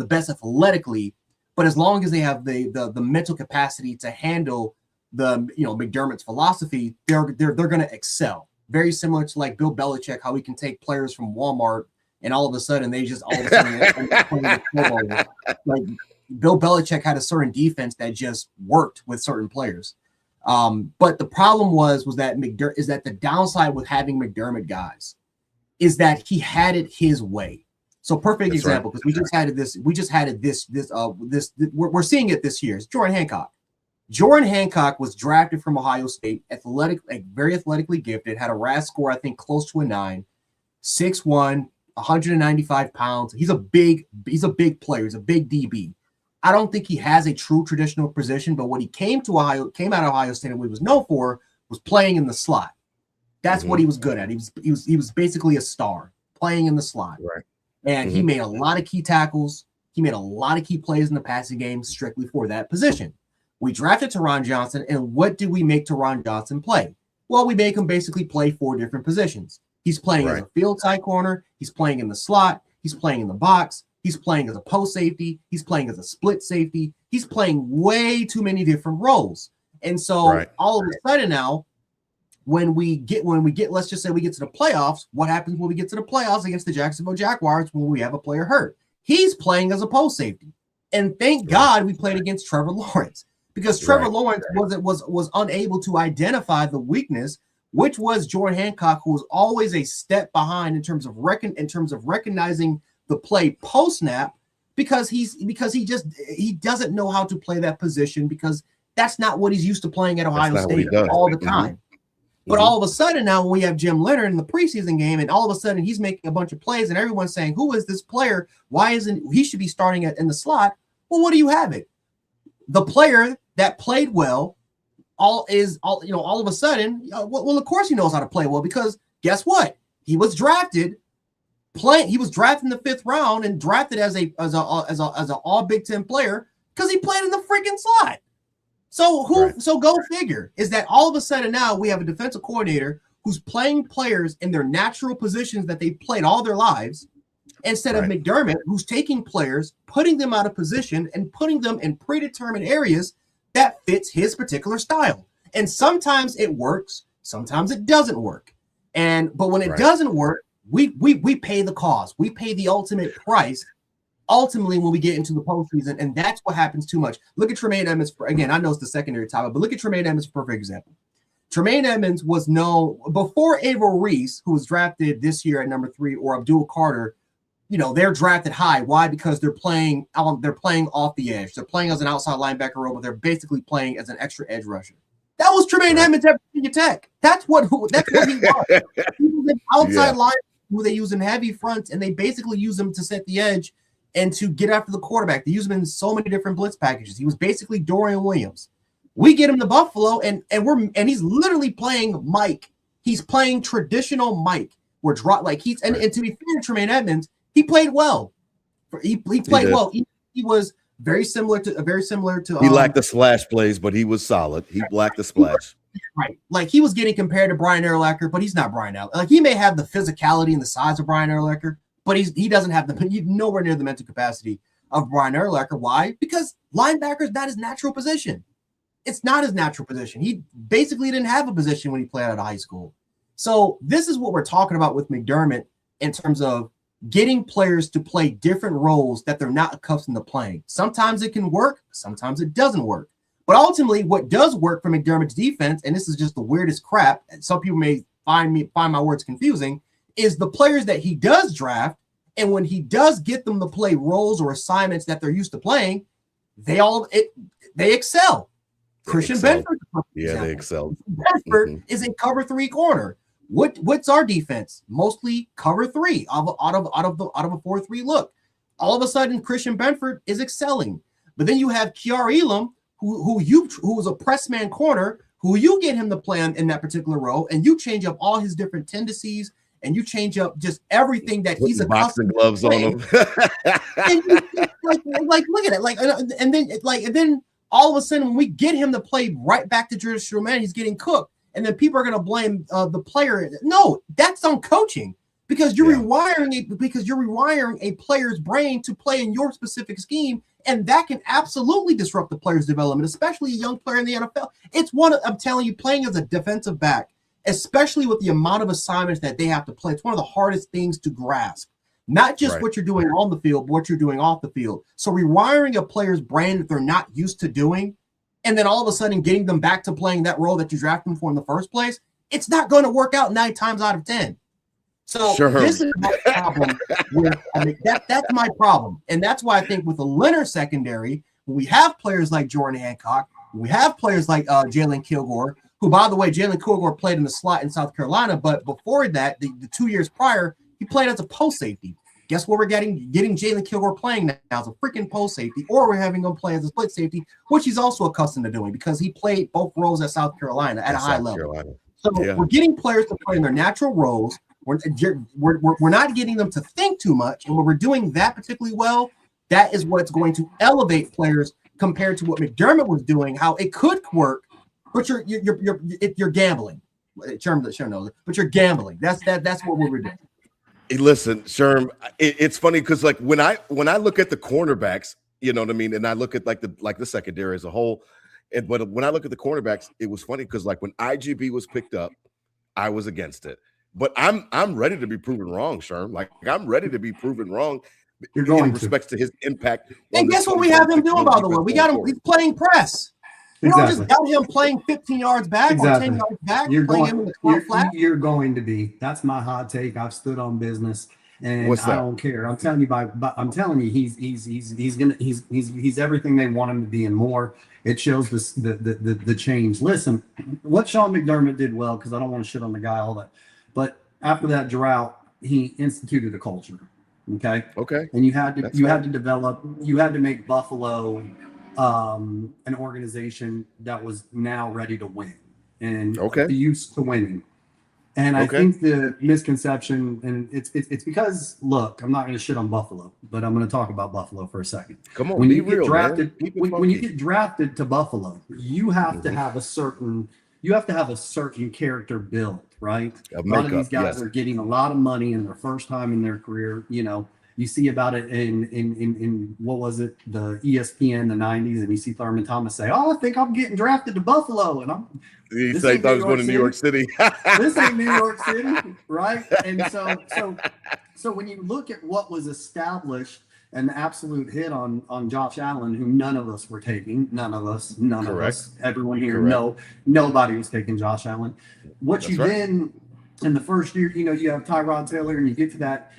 best athletically, but as long as they have the mental capacity to handle McDermott's philosophy, they're going to excel. Very similar to like Bill Belichick, how he can take players from Walmart and all of a sudden like Bill Belichick had a certain defense that just worked with certain players. But the problem was that the downside with having McDermott guys is that he had it his way. So perfect That's example, because we're seeing it this year. It's Jordan Hancock. Jordan Hancock was drafted from Ohio State, very athletically gifted, had a RAS score, I think, close to a 9. 6'1", 195 pounds. He's a big player. He's a big DB. I don't think he has a true traditional position, but when he came out of Ohio State, and what he was known for was playing in the slot. That's what he was good at. He was basically a star playing in the slot. Right. And he made a lot of key tackles. He made a lot of key plays in the passing game strictly for that position. We drafted Teron Johnson, and what do we make Teron Johnson play? Well, we make him basically play 4 different positions. He's playing as a field side corner. He's playing in the slot. He's playing in the box. He's playing as a post safety. He's playing as a split safety. He's playing way too many different roles. And so all of a sudden now, when we get, let's just say we get to the playoffs, what happens when we get to the playoffs against the Jacksonville Jaguars when we have a player hurt? He's playing as a post safety. And thank God we played against Trevor Lawrence, because Trevor Lawrence was unable to identify the weakness, which was Jordan Hancock, who was always a step behind in terms of recognizing the play post snap, because he doesn't know how to play that position, because that's not what he's used to playing at Ohio State all the time. But all of a sudden now, when we have Jim Leonhard in the preseason game, and all of a sudden he's making a bunch of plays, and everyone's saying, "Who is this player? Why isn't he should be starting in the slot?" Well, what do you have it? The player that played well, all of a sudden, well, of course he knows how to play well, because guess what? He was drafted. He was drafted in the 5th round and drafted as an all Big Ten player because he played in the freaking slot. So go figure. Is that all of a sudden now we have a defensive coordinator who's playing players in their natural positions that they played all their lives, instead of McDermott, who's taking players, putting them out of position and putting them in predetermined areas that fits his particular style. And sometimes it works, sometimes it doesn't work. But when it doesn't work, we pay the cost. We pay the ultimate price ultimately when we get into the postseason, and that's what happens too much. Look at Tremaine Edmonds. Again, I know it's the secondary topic, but look at Tremaine Edmonds for a perfect example. Tremaine Edmonds was known before Averill Reese, who was drafted this year at number 3, or Abdul Carter. They're drafted high. Why? Because they're playing off the edge. They're playing as an outside linebacker role, but they're basically playing as an extra edge rusher. That was Tremaine Edmonds at Virginia Tech. That's what he was. He was an outside linebacker who they use in heavy fronts, and they basically use him to set the edge and to get after the quarterback. They use him in so many different blitz packages. He was basically Dorian Williams. We get him to Buffalo, and he's literally playing Mike. He's playing traditional Mike. To be fair to Tremaine Edmonds, he played well. He played well. He was very similar to. He lacked the splash plays, but he was solid. He lacked the splash. Right, like he was getting compared to Brian Urlacher, but he's not Brian Urlacher. Like he may have the physicality and the size of Brian Urlacher, but he doesn't have nowhere near the mental capacity of Brian Urlacher. Why? Because linebacker is not his natural position. It's not his natural position. He basically didn't have a position when he played out of high school. So this is what we're talking about with McDermott in terms of getting players to play different roles that they're not accustomed to playing. Sometimes it can work, sometimes it doesn't work. But ultimately, what does work for McDermott's defense, and this is just the weirdest crap, and some people may find my words confusing, is the players that he does draft, and when he does get them to play roles or assignments that they're used to playing, they excel. Christian Benford. Yeah, they excel. Benford is a cover 3 corner. What's our defense? Mostly cover 3 out of a 4-3 look. All of a sudden, Christian Benford is excelling. But then you have Kiara Elam, who was a press man corner, who you get him to play in that particular role, and you change up all his different tendencies, and you change up just everything that he's boxing gloves on him. And look at it, and then all of a sudden when we get him to play right back to traditional man, he's getting cooked, and then people are going to blame the player. No, that's on coaching, because you're rewiring a player's brain to play in your specific scheme. And that can absolutely disrupt the player's development, especially a young player in the NFL. I'm telling you, playing as a defensive back, especially with the amount of assignments that they have to play, it's one of the hardest things to grasp. Not just what you're doing on the field, but what you're doing off the field. So rewiring a player's brain that they're not used to doing, and then all of a sudden getting them back to playing that role that you drafted them for in the first place, it's not going to work out 9 times out of 10. So this is my problem. That's my problem. And that's why I think with the Leonhard secondary, when we have players like Jordan Hancock, we have players like Jalen Kilgore, who, by the way, Jalen Kilgore played in the slot in South Carolina, but before that, the 2 years prior, He played as a post safety. Guess what we're getting Jalen Kilgore playing now as a freaking post safety, or we're having him play as a split safety, which he's also accustomed to doing because he played both roles at South Carolina at a high level. So we're getting players to play in their natural roles. We're not getting them to think too much. And when we're doing that particularly well, that is what's going to elevate players compared to what McDermott was doing, how it could work, but you're gambling. Sherm knows it, but you're gambling. That's what we're doing. Hey, listen, Sherm, it's funny because like when I look at the cornerbacks, you know what I mean, and I look at like the secondary as a whole, but when I look at the cornerbacks, it was funny because like when IGB was picked up, I was against it. But I'm ready to be proven wrong, Sherm. Like I'm ready to be proven wrong in respects to his impact. And guess what we have him doing, by the way? We got him. He's playing press. We don't just got him playing 15 yards back or 10 yards back. You're going to be. That's my hot take. I've stood on business, and I don't care. I'm telling you, he's everything they want him to be and more. It shows the change. Listen, what Sean McDermott did well, because I don't want to shit on the guy all that, but after that drought, he instituted a culture. Okay. And you had to develop. You had to make Buffalo an organization that was now ready to win and used to winning. And I think the misconception, and it's because, look, I'm not going to shit on Buffalo, but I'm going to talk about Buffalo for a second. Come on, when you get drafted, when you get drafted to Buffalo, you have to have a certain character built, right? A lot of these guys are getting a lot of money in their first time in their career, you know. You see about it in what was it, the ESPN, the 90s, and you see Thurman Thomas say, "Oh, I think I'm getting drafted to Buffalo," and he thought I was going to New York City. This ain't New York City, right? And so when you look at what was established, an absolute hit on Josh Allen, who none of us were taking, none of us, everyone here, nobody was taking Josh Allen. Then in the first year, you know, you have Tyrod Taylor, and you get to that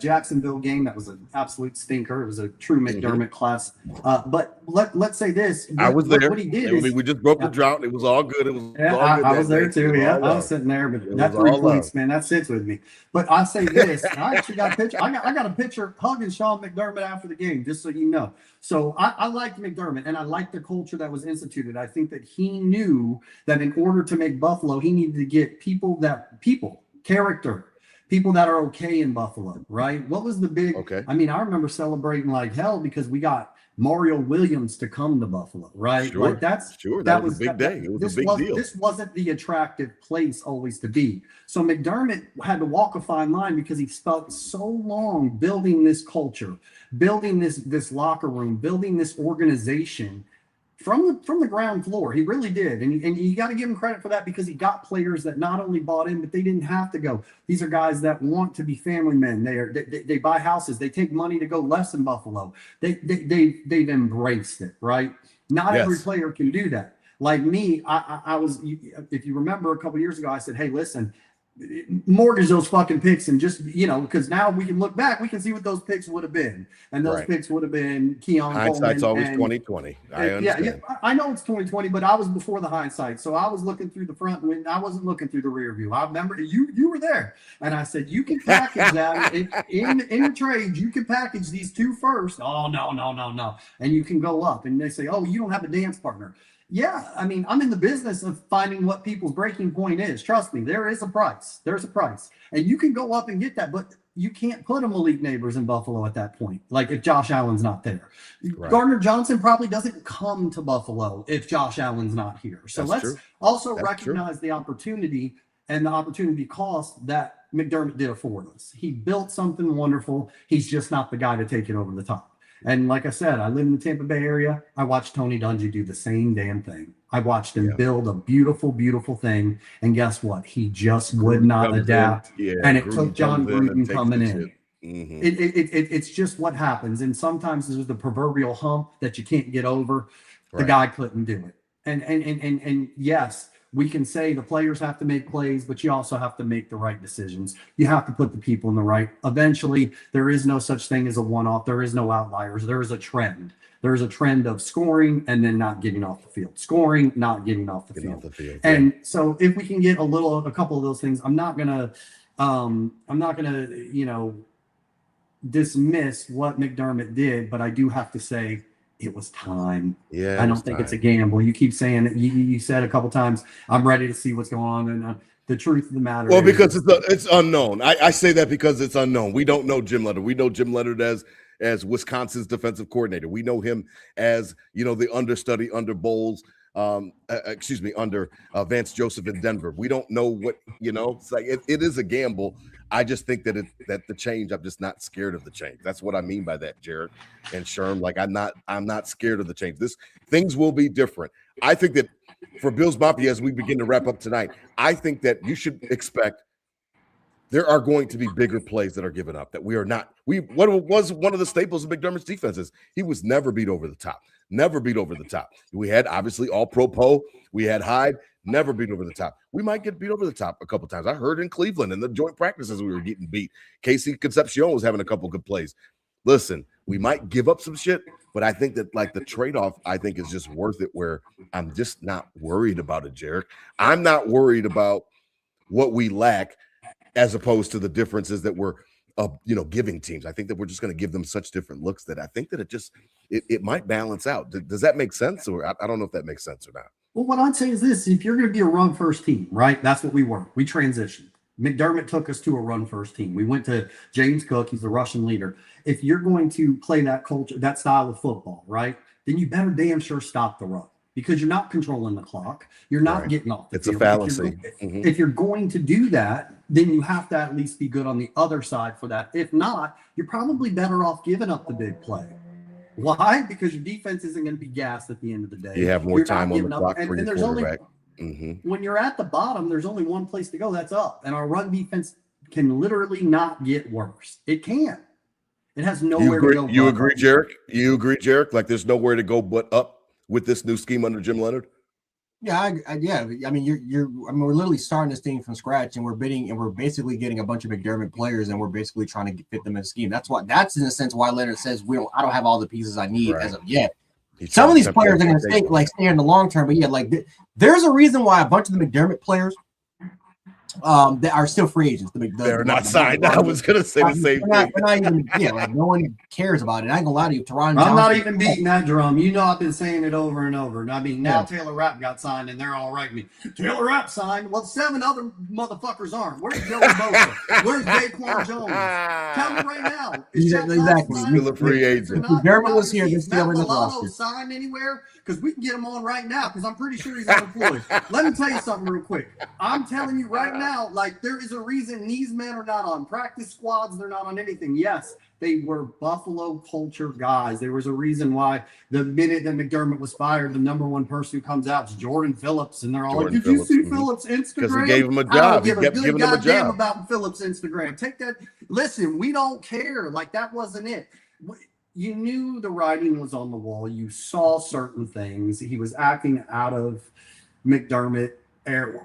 Jacksonville game that was an absolute stinker. It was a true McDermott class. But let's say this. I was there. What he did we just broke the drought. It was all good. It was all good. I was there too. Yeah, I was sitting there, but that 3 points, man, that sits with me. But I say this. I actually got a picture. I got a picture hugging Sean McDermott after the game, just so you know. So I liked McDermott, and I liked the culture that was instituted. I think that he knew that in order to make Buffalo, he needed to get character. People that are okay in Buffalo, right? What was the big? I mean, I remember celebrating like hell because we got Mario Williams to come to Buffalo, right? Sure, like that was a big day. It was a big deal. This wasn't the attractive place always to be. So McDermott had to walk a fine line because he spent so long building this culture, building this locker room, building this organization from the ground floor. He really did. And you got to give him credit for that because he got players that not only bought in, but they didn't have to go. These are guys that want to be family men. They buy houses. They take money to go less in Buffalo. They've embraced it, right? Not every player can do that. Like me, I was, if you remember a couple of years ago, I said, hey, listen, mortgage those fucking picks and just, you know, because now we can look back, we can see what those picks would have been, and those picks would have been Keon hindsight's Coleman always 2020. I understand. I know it's 2020, but I was before the hindsight, so I was looking through the front when I wasn't looking through the rear view. I remember you were there, and I said you can package that in the trade. You can package these two first. Oh no, and you can go up, and they say, oh, you don't have a dance partner. Yeah, I mean, I'm in the business of finding what people's breaking point is. Trust me, there is a price. There's a price. And you can go up and get that, but you can't put a Malik Neighbors in Buffalo at that point, like if Josh Allen's not there. Right. Gardner Johnson probably doesn't come to Buffalo if Josh Allen's not here. So let's also recognize the opportunity and the opportunity cost that McDermott did afford us. He built something wonderful. He's just not the guy to take it over the top. And like I said, I live in the Tampa Bay area. I watched Tony Dungy do the same damn thing. I watched him build a beautiful, beautiful thing. And guess what? He just would not adapt. And it took John Gruden coming in. Mm-hmm. It's just what happens. And sometimes there's the proverbial hump that you can't get over. The guy couldn't do it. And yes, we can say the players have to make plays, but you also have to make the right decisions. You have to put the people in the right. Eventually, there is no such thing as a one-off. There is no outliers. There is a trend. There is a trend of scoring and then not getting off the field. Scoring, not getting off the field. And so if we can get a couple of those things, I'm not going to, I'm not gonna, dismiss what McDermott did, but I do have to say it was time. Yeah, I it don't was think it's a time. gamble. You keep saying it. You said a couple times, I'm ready to see what's going on. And the truth of the matter Well, is, because it's unknown. I say that because it's unknown. We don't know Jim Leonhard. We know Jim Leonhard as Wisconsin's defensive coordinator. We know him as the understudy under Bowles. Under Vance Joseph in Denver. We don't know what It's like it is a gamble. I just think that the change. I'm just not scared of the change. That's what I mean by that, Jared and Sherm. Like I'm not scared of the change. Things will be different. I think that for Bills Mafia, as we begin to wrap up tonight, I think that you should expect there are going to be bigger plays that are given up that we are not. What was one of the staples of McDermott's defenses? He was never beat over the top. Never beat over the top. We had obviously all pro Poe. We had Hyde. Never beat over the top. We might get beat over the top a couple times. I heard in Cleveland in the joint practices we were getting beat. Casey Concepcion was having a couple good plays. Listen, we might give up some shit, but I think that like the trade-off, I think is just worth it. Where I'm just not worried about it, Jarek. I'm not worried about what we lack, as opposed to the differences that we're giving teams. I think that we're just going to give them such different looks that I think that it might balance out. Does that make sense? Or I don't know if that makes sense or not. well, what I'd say is this: if you're going to be a run first team, right? That's what we were. We transitioned. McDermott took us to a run first team. We went to James Cook. He's the Russian leader. If you're going to play that culture, that style of football, right, then you better damn sure stop the run, because you're not controlling the clock. You're not Right. getting off the It's field. a fallacy. If you're going to do that, then you have to at least be good on the other side for that. If not, you're probably better off giving up the big play. Why? Because your defense isn't going to be gassed at the end of the day. You have more You're time not on the giving up. clock for And your there's only quarterback. when you're at the bottom, there's only one place to go. That's up. And our run defense can literally not get worse. It can. It has nowhere to go. You agree, Jarek? You agree, Jarek? Like there's nowhere to go but up with this new scheme under Jim Leonhard? Yeah, yeah. I mean, we're literally starting this thing from scratch, and we're basically getting a bunch of McDermott players, and we're basically trying to fit them in a scheme. That's in a sense why Leonhard says I don't have all the pieces I need as of yet. Some of these players are going to stay in the long term, but yeah, like there's a reason why a bunch of the McDermott players that are still free agents. They're not signed. I was going to say the same thing. They're not even, like no one cares about it. I ain't gonna lie to you, Teron. I'm not even beating that drum. You know, I've been saying it over and over. And I mean, now Taylor Rapp got signed, and they're all writing me. Taylor Rapp signed. Well, 7 other motherfuckers aren't. Where's Joey Bosa? Where's Daquan Jones? Tell me right now. Exactly. Still a free agent. McDermott was here. They're still in the roster. Signed anywhere? Because we can get him on right now. Because I'm pretty sure he's unemployed. Let me tell you something real quick. I'm telling you right now, like there is a reason these men are not on practice squads. They're not on anything. Yes, they were Buffalo culture guys. There was a reason why the minute that McDermott was fired, the number one person who comes out is Jordan Phillips, and they're all like, "Did you see Phillips' Instagram?" Because he gave him a job. I don't give he kept giving him a job about Phillips' Instagram. Take that. Listen, we don't care. Like that wasn't it. You knew the writing was on the wall. You saw certain things. He was acting out of McDermott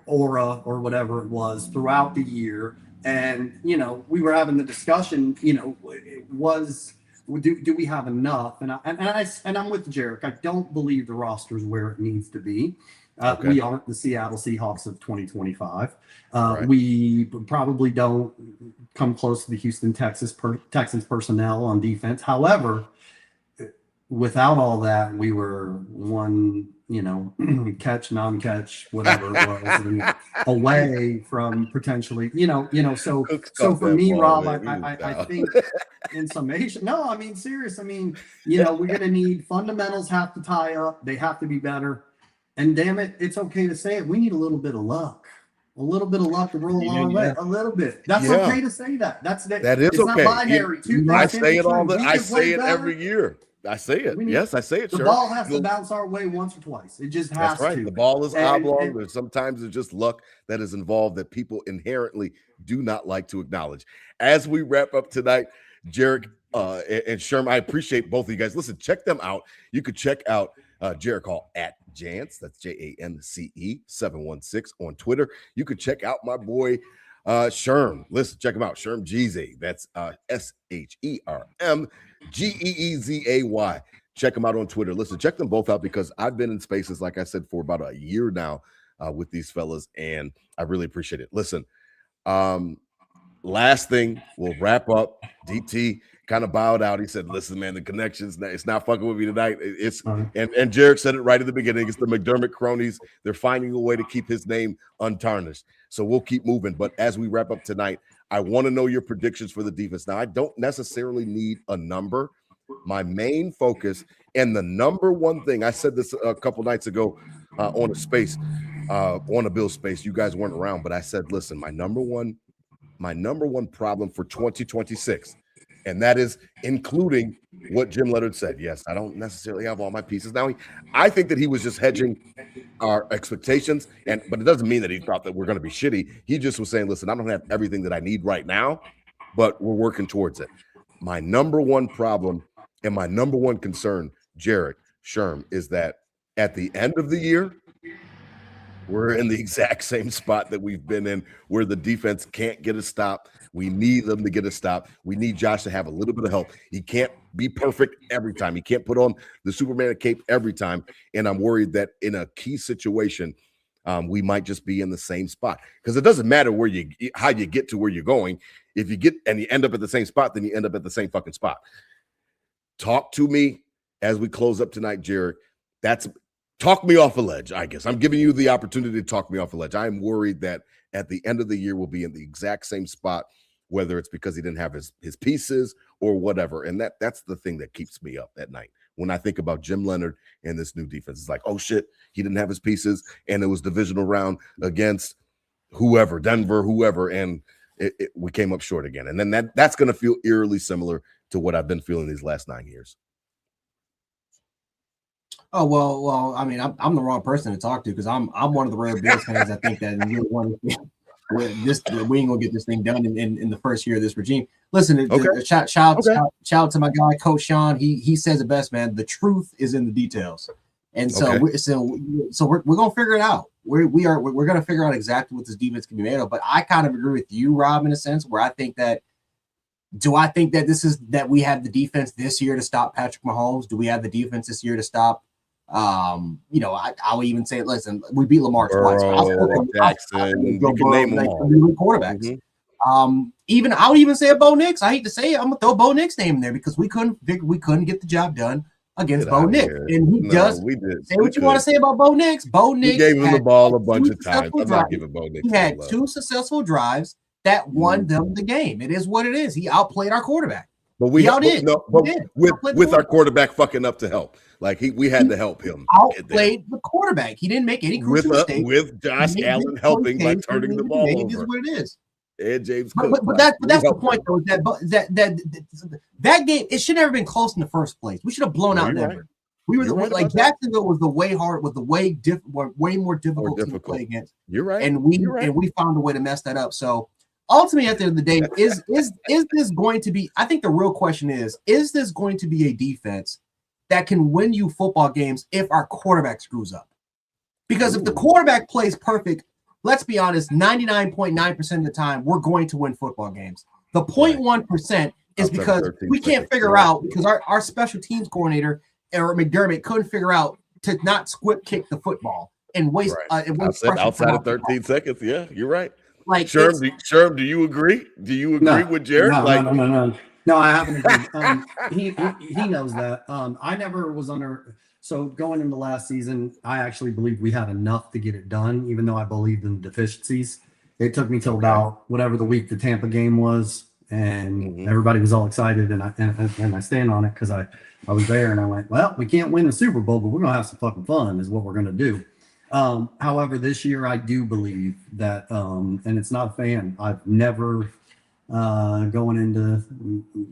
aura or whatever it was throughout the year. And, we were having the discussion, do we have enough? And I'm with Jarek. I don't believe the roster is where it needs to be. Okay. We aren't the Seattle Seahawks of 2025. Right. We probably don't come close to the Houston Texans personnel on defense. However, without all that, we were one, catch, non-catch, whatever it was, away from potentially, So for me, Rob, I think in summation, no, I mean, serious. I mean, we're going to need fundamentals have to tie up. They have to be better. And damn it, it's okay to say it. We need a little bit of luck. A little bit of luck to roll along way. A little bit. That's okay to say that. That is it's okay. Not binary. I say it all. I say it every year. I say it. Yes, I say it. The ball has to bounce our way once or twice. It just has That's right. to. The ball is oblong. There's sometimes there's just luck that is involved that people inherently do not like to acknowledge. As we wrap up tonight, Jarek and Sherm, I appreciate both of you guys. Listen, check them out. You could check out Jarek Hall at Jance. That's JANCE 716 on Twitter. You could check out my boy Sherm. Listen, check him out. Sherm Geezay. That's SHERM GEEZAY. Check them out on Twitter. Listen, check them both out because I've been in spaces, like I said, for about a year now with these fellas, and I really appreciate it. Listen, last thing, we'll wrap up. DT kind of bowed out. He said, "Listen, man, the connections, it's not fucking with me tonight. It's and Jared said it right at the beginning. It's the McDermott cronies. They're finding a way to keep his name untarnished. So we'll keep moving. But as we wrap up tonight, I want to know your predictions for the defense. Now, I don't necessarily need a number. My main focus and the number one thing, I said this a couple nights ago on a space, on a Bill space. You guys weren't around, but I said, listen, my number one problem for 2026, and that is including what Jim Leonhard said. Yes, I don't necessarily have all my pieces. Now, I think that he was just hedging our expectations, but it doesn't mean that he thought that we're going to be shitty. He just was saying, listen, I don't have everything that I need right now, but we're working towards it. My number one problem and my number one concern, Jared Sherm, is that at the end of the year, we're in the exact same spot that we've been in, where the defense can't get a stop. We need them to get a stop. We need Josh to have a little bit of help. He can't be perfect every time. He can't put on the Superman cape every time. And I'm worried that in a key situation, we might just be in the same spot, because it doesn't matter how you get to where you're going. If you get and you end up at the same spot, then you end up at the same fucking spot. Talk to me as we close up tonight, Jared. Talk me off a ledge, I guess. I'm giving you the opportunity to talk me off a ledge. I'm worried that at the end of the year, we'll be in the exact same spot, whether it's because he didn't have his pieces or whatever. And that's the thing that keeps me up at night. When I think about Jim Leonhard and this new defense, it's like, oh shit, he didn't have his pieces, and it was divisional round against whoever, Denver, whoever, and we came up short again. And then that's going to feel eerily similar to what I've been feeling these last 9 years. Oh well. I mean, I'm the wrong person to talk to, because I'm one of the rare Bills fans that think that in year one, we ain't gonna get this thing done in the first year of this regime. Listen, shout out to my guy Coach Sean. He says it best, man. The truth is in the details, and so we're gonna figure it out. We're gonna figure out exactly what this defense can be made of. But I kind of agree with you, Rob, in a sense where I think that. Do I think that we have the defense this year to stop Patrick Mahomes? Do we have the defense this year to stop? I'll even say, listen, we beat Lamar twice. Jackson, you can name them all. Quarterbacks. Mm-hmm. I would even say a Bo Nix. I hate to say it, I'm gonna throw Bo Nix name in there, because we couldn't get the job done against Bo Nix, and he does. Say what you want to say about Bo Nix. Bo Nix gave him the ball a bunch of times. I'm not giving Bo Nix. He had 2 successful drives that won them the game. It is what it is. He outplayed our quarterback. But with our quarterback fucking up to help. Like we had to help him. Outplayed the quarterback. He didn't make any crucial mistakes. With Josh Allen helping by turning the ball over. It is what it is. And James but that's the point, though. That game, it should never have been close in the first place. We should have blown out Denver. We were like Jacksonville was way more difficult to play against. You're right. And we found a way to mess that up. So ultimately, at the end of the day, is this going to be? I think the real question is this going to be a defense that can win you football games if our quarterback screws up? Because if the quarterback plays perfect, let's be honest, 99.9% of the time, we're going to win football games. The 0.1% is because we can't figure out, because our special teams coordinator or McDermott couldn't figure out to not squib kick the football and waste outside of 13 seconds. Yeah, you're right. Like Sherm, do you agree? Do you agree with Jared? No, I haven't agreed. He knows that. I never was under. So going into last season, I actually believed we had enough to get it done, even though I believed in the deficiencies. It took me till about whatever the week the Tampa game was, and everybody was all excited, and I stand on it because I was there, and I went, well, we can't win the Super Bowl, but we're gonna have some fucking fun, is what we're gonna do. However, this year I do believe that, and it's not a fan. I've never. Going into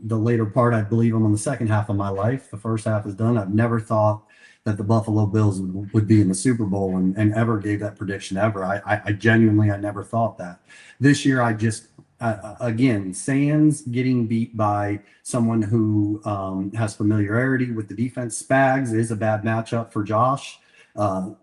the later part, I believe I'm on the second half of my life. The first half is done. I've never thought that the Buffalo Bills would be in the Super Bowl and ever gave that prediction ever. I genuinely, I never thought that. This year, I just, again, Sands getting beat by someone who has familiarity with the defense. Spags is a bad matchup for Josh.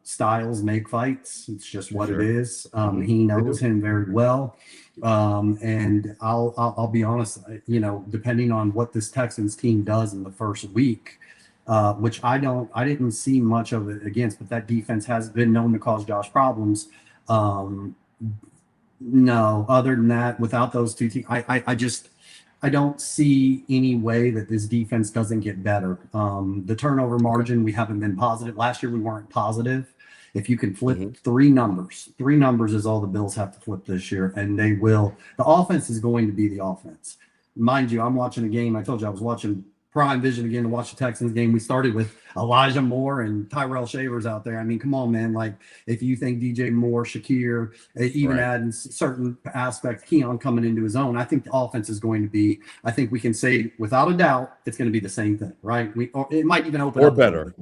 Styles make fights. It's just what it is. He knows him very well. And I'll be honest, depending on what this Texans team does in the first week, which I didn't see much of it against, but that defense has been known to cause Josh problems. No, other than that, without those two teams, I don't see any way that this defense doesn't get better. The turnover margin, we haven't been positive. Last year we weren't positive. If you can flip three numbers is all the Bills have to flip this year, and they will. The offense is going to be the offense. Mind you, I'm watching a game. I told you I was watching Prime Vision again to watch the Texans game. We started with Elijah Moore and Tyrell Shavers out there. I mean, come on, man. Like, if you think DJ Moore, Shakir, even adding certain aspects, Keon coming into his own, I think the offense is going to be, I think we can say without a doubt, it's going to be the same thing, right? Or it might even open or up better.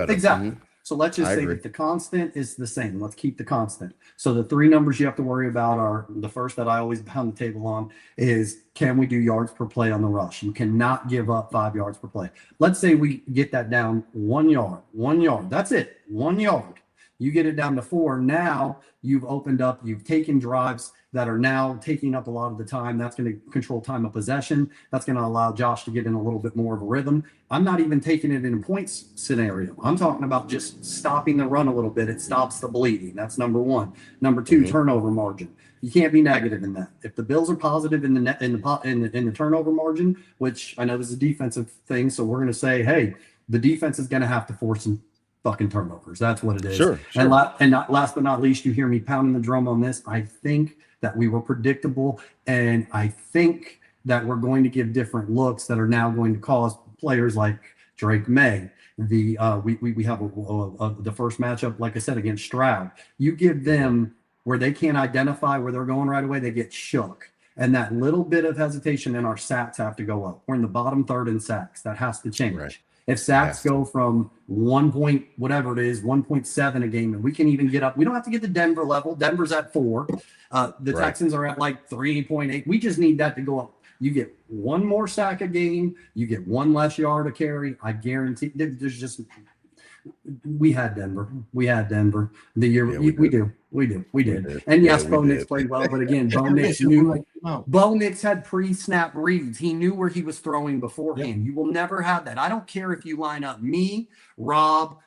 Exactly. So let's just say that the constant is the same. Let's keep the constant. So the three numbers you have to worry about are the first that I always pound the table on is, can we do yards per play on the rush? You cannot give up 5 yards per play. Let's say we get that down 1 yard. That's it. 1 yard. You get it down to 4. Now you've opened up, you've taken drives that are now taking up a lot of the time. That's going to control time of possession. That's going to allow Josh to get in a little bit more of a rhythm. I'm not even taking it in a points scenario. I'm talking about just stopping the run a little bit. It stops the bleeding. That's number 1. Number 2, turnover margin. You can't be negative in that. If the Bills are positive in the turnover margin, which I know this is a defensive thing, so we're going to say, hey, the defense is going to have to force some fucking turnovers. That's what it is. Sure. And last but not least, you hear me pounding the drum on this. I think that we were predictable, and I think that we're going to give different looks that are now going to cause players like Drake May. We have the first matchup, like I said, against Stroud. You give them where they can't identify where they're going right away, they get shook. And that little bit of hesitation in our sacks have to go up. We're in the bottom third in sacks. That has to change. Right. If sacks go from 1 point, whatever it is, 1.7 a game, and we can even get up, we don't have to get to Denver level. Denver's at 4. The Texans are at like 3.8. We just need that to go up. You get 1 more sack a game. You get 1 less yard to carry. I guarantee there's just, we had Denver. The year we did. And yes, Bo Nix played well, but again, Bo Nix knew. Bo Nix had pre-snap reads. He knew where he was throwing beforehand. You will never have that. I don't care if you line up me, Rob,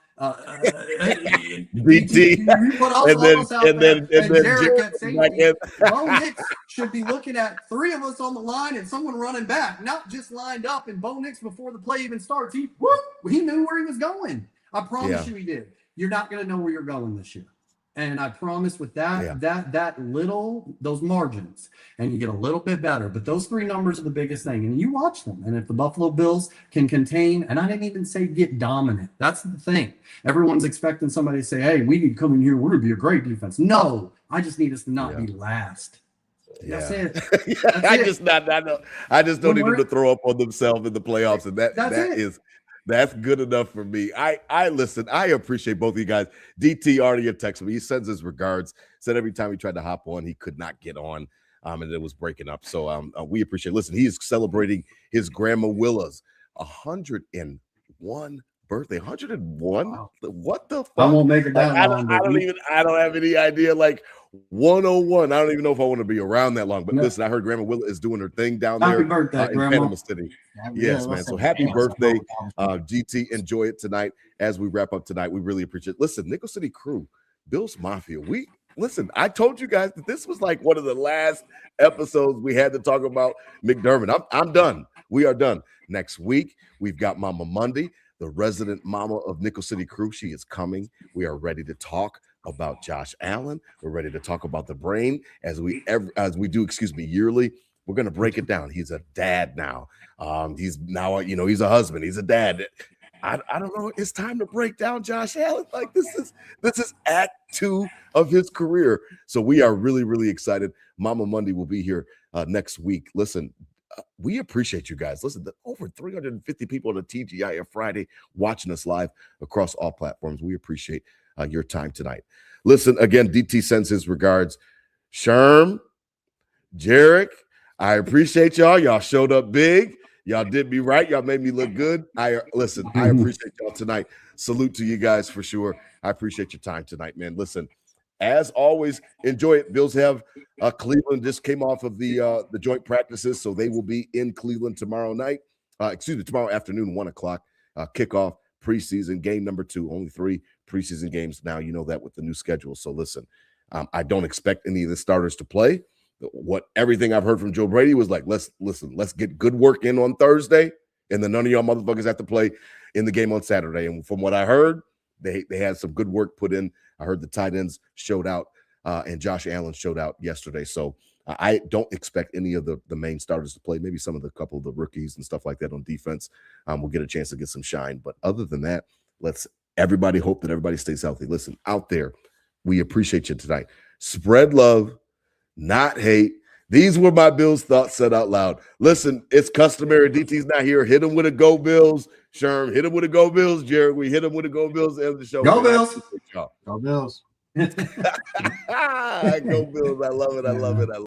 BT, and then Derek at safety. Bo Nix should be looking at 3 of us on the line and someone running back, not just lined up. And Bo Nix, before the play even starts, he knew where he was going. I promise you he did. You're not going to know where you're going this year. And I promise with that, those margins, and you get a little bit better. But those 3 numbers are the biggest thing. And you watch them. And if the Buffalo Bills can contain, and I didn't even say get dominant. That's the thing. Everyone's expecting somebody to say, hey, we need to come in here. We're going to be a great defense. No, I just need us to not be last. That's it. I just don't need them to throw up on themselves in the playoffs. And that's good enough for me. I listen. I appreciate both of you guys. DT already texted me. He sends his regards. Said every time he tried to hop on, he could not get on, and it was breaking up. So we appreciate it. Listen, he is celebrating his grandma Willa's 101 birthday. 101. Wow. What the fuck? I won't make it that long. I don't have any idea. Like 101. I don't even know if I want to be around that long. But listen, I heard Grandma Willa is doing her thing down there. Happy birthday, in Panama City. Yes, man. So happy birthday, GT. Enjoy it tonight as we wrap up tonight. We really appreciate it. Listen, Nickel City Crew, Bills Mafia. Listen, I told you guys that this was like one of the last episodes we had to talk about McDermott. I'm done. We are done. Next week, we've got Mama Monday, the resident mama of Nickel City Crew. She is coming. We are ready to talk about Josh Allen. We're ready to talk about the brain as we do yearly. We're going to break it down. He's a dad now. He's now, he's a husband. He's a dad. I don't know. It's time to break down Josh Allen. Like this is act 2 of his career. So we are really, really excited. Mama Monday will be here next week. Listen, we appreciate you guys. Listen, over 350 people on the TGIF Friday watching us live across all platforms. We appreciate your time tonight. Listen, again, DT sends his regards. Sherm, Jarek, I appreciate y'all. Y'all showed up big. Y'all did me right. Y'all made me look good. I appreciate y'all tonight. Salute to you guys for sure. I appreciate your time tonight, man. Listen, as always, enjoy it. Bills have Cleveland just came off of the joint practices, so they will be in Cleveland tomorrow afternoon, 1:00 kickoff. Preseason game number 2, only 3 preseason games now. You know that with the new schedule. So listen, I don't expect any of the starters to play. Everything I've heard from Joe Brady was like, let's get good work in on Thursday, and then none of y'all motherfuckers have to play in the game on Saturday. And from what I heard, they had some good work put in. I heard the tight ends showed out, and Josh Allen showed out yesterday. So I don't expect any of the main starters to play. Maybe some of the couple of the rookies and stuff like that on defense will get a chance to get some shine. But other than that, let's everybody hope that everybody stays healthy. Listen, out there, we appreciate you tonight. Spread love, not hate. These were my Bills thoughts said out loud. Listen, it's customary. DT's not here. Hit him with a Go Bills. Sherm, hit him with a Go Bills. Jared, we hit him with a Go Bills. End of the show. Go Bills. Go Bills. Go Bills. I love it. I love it.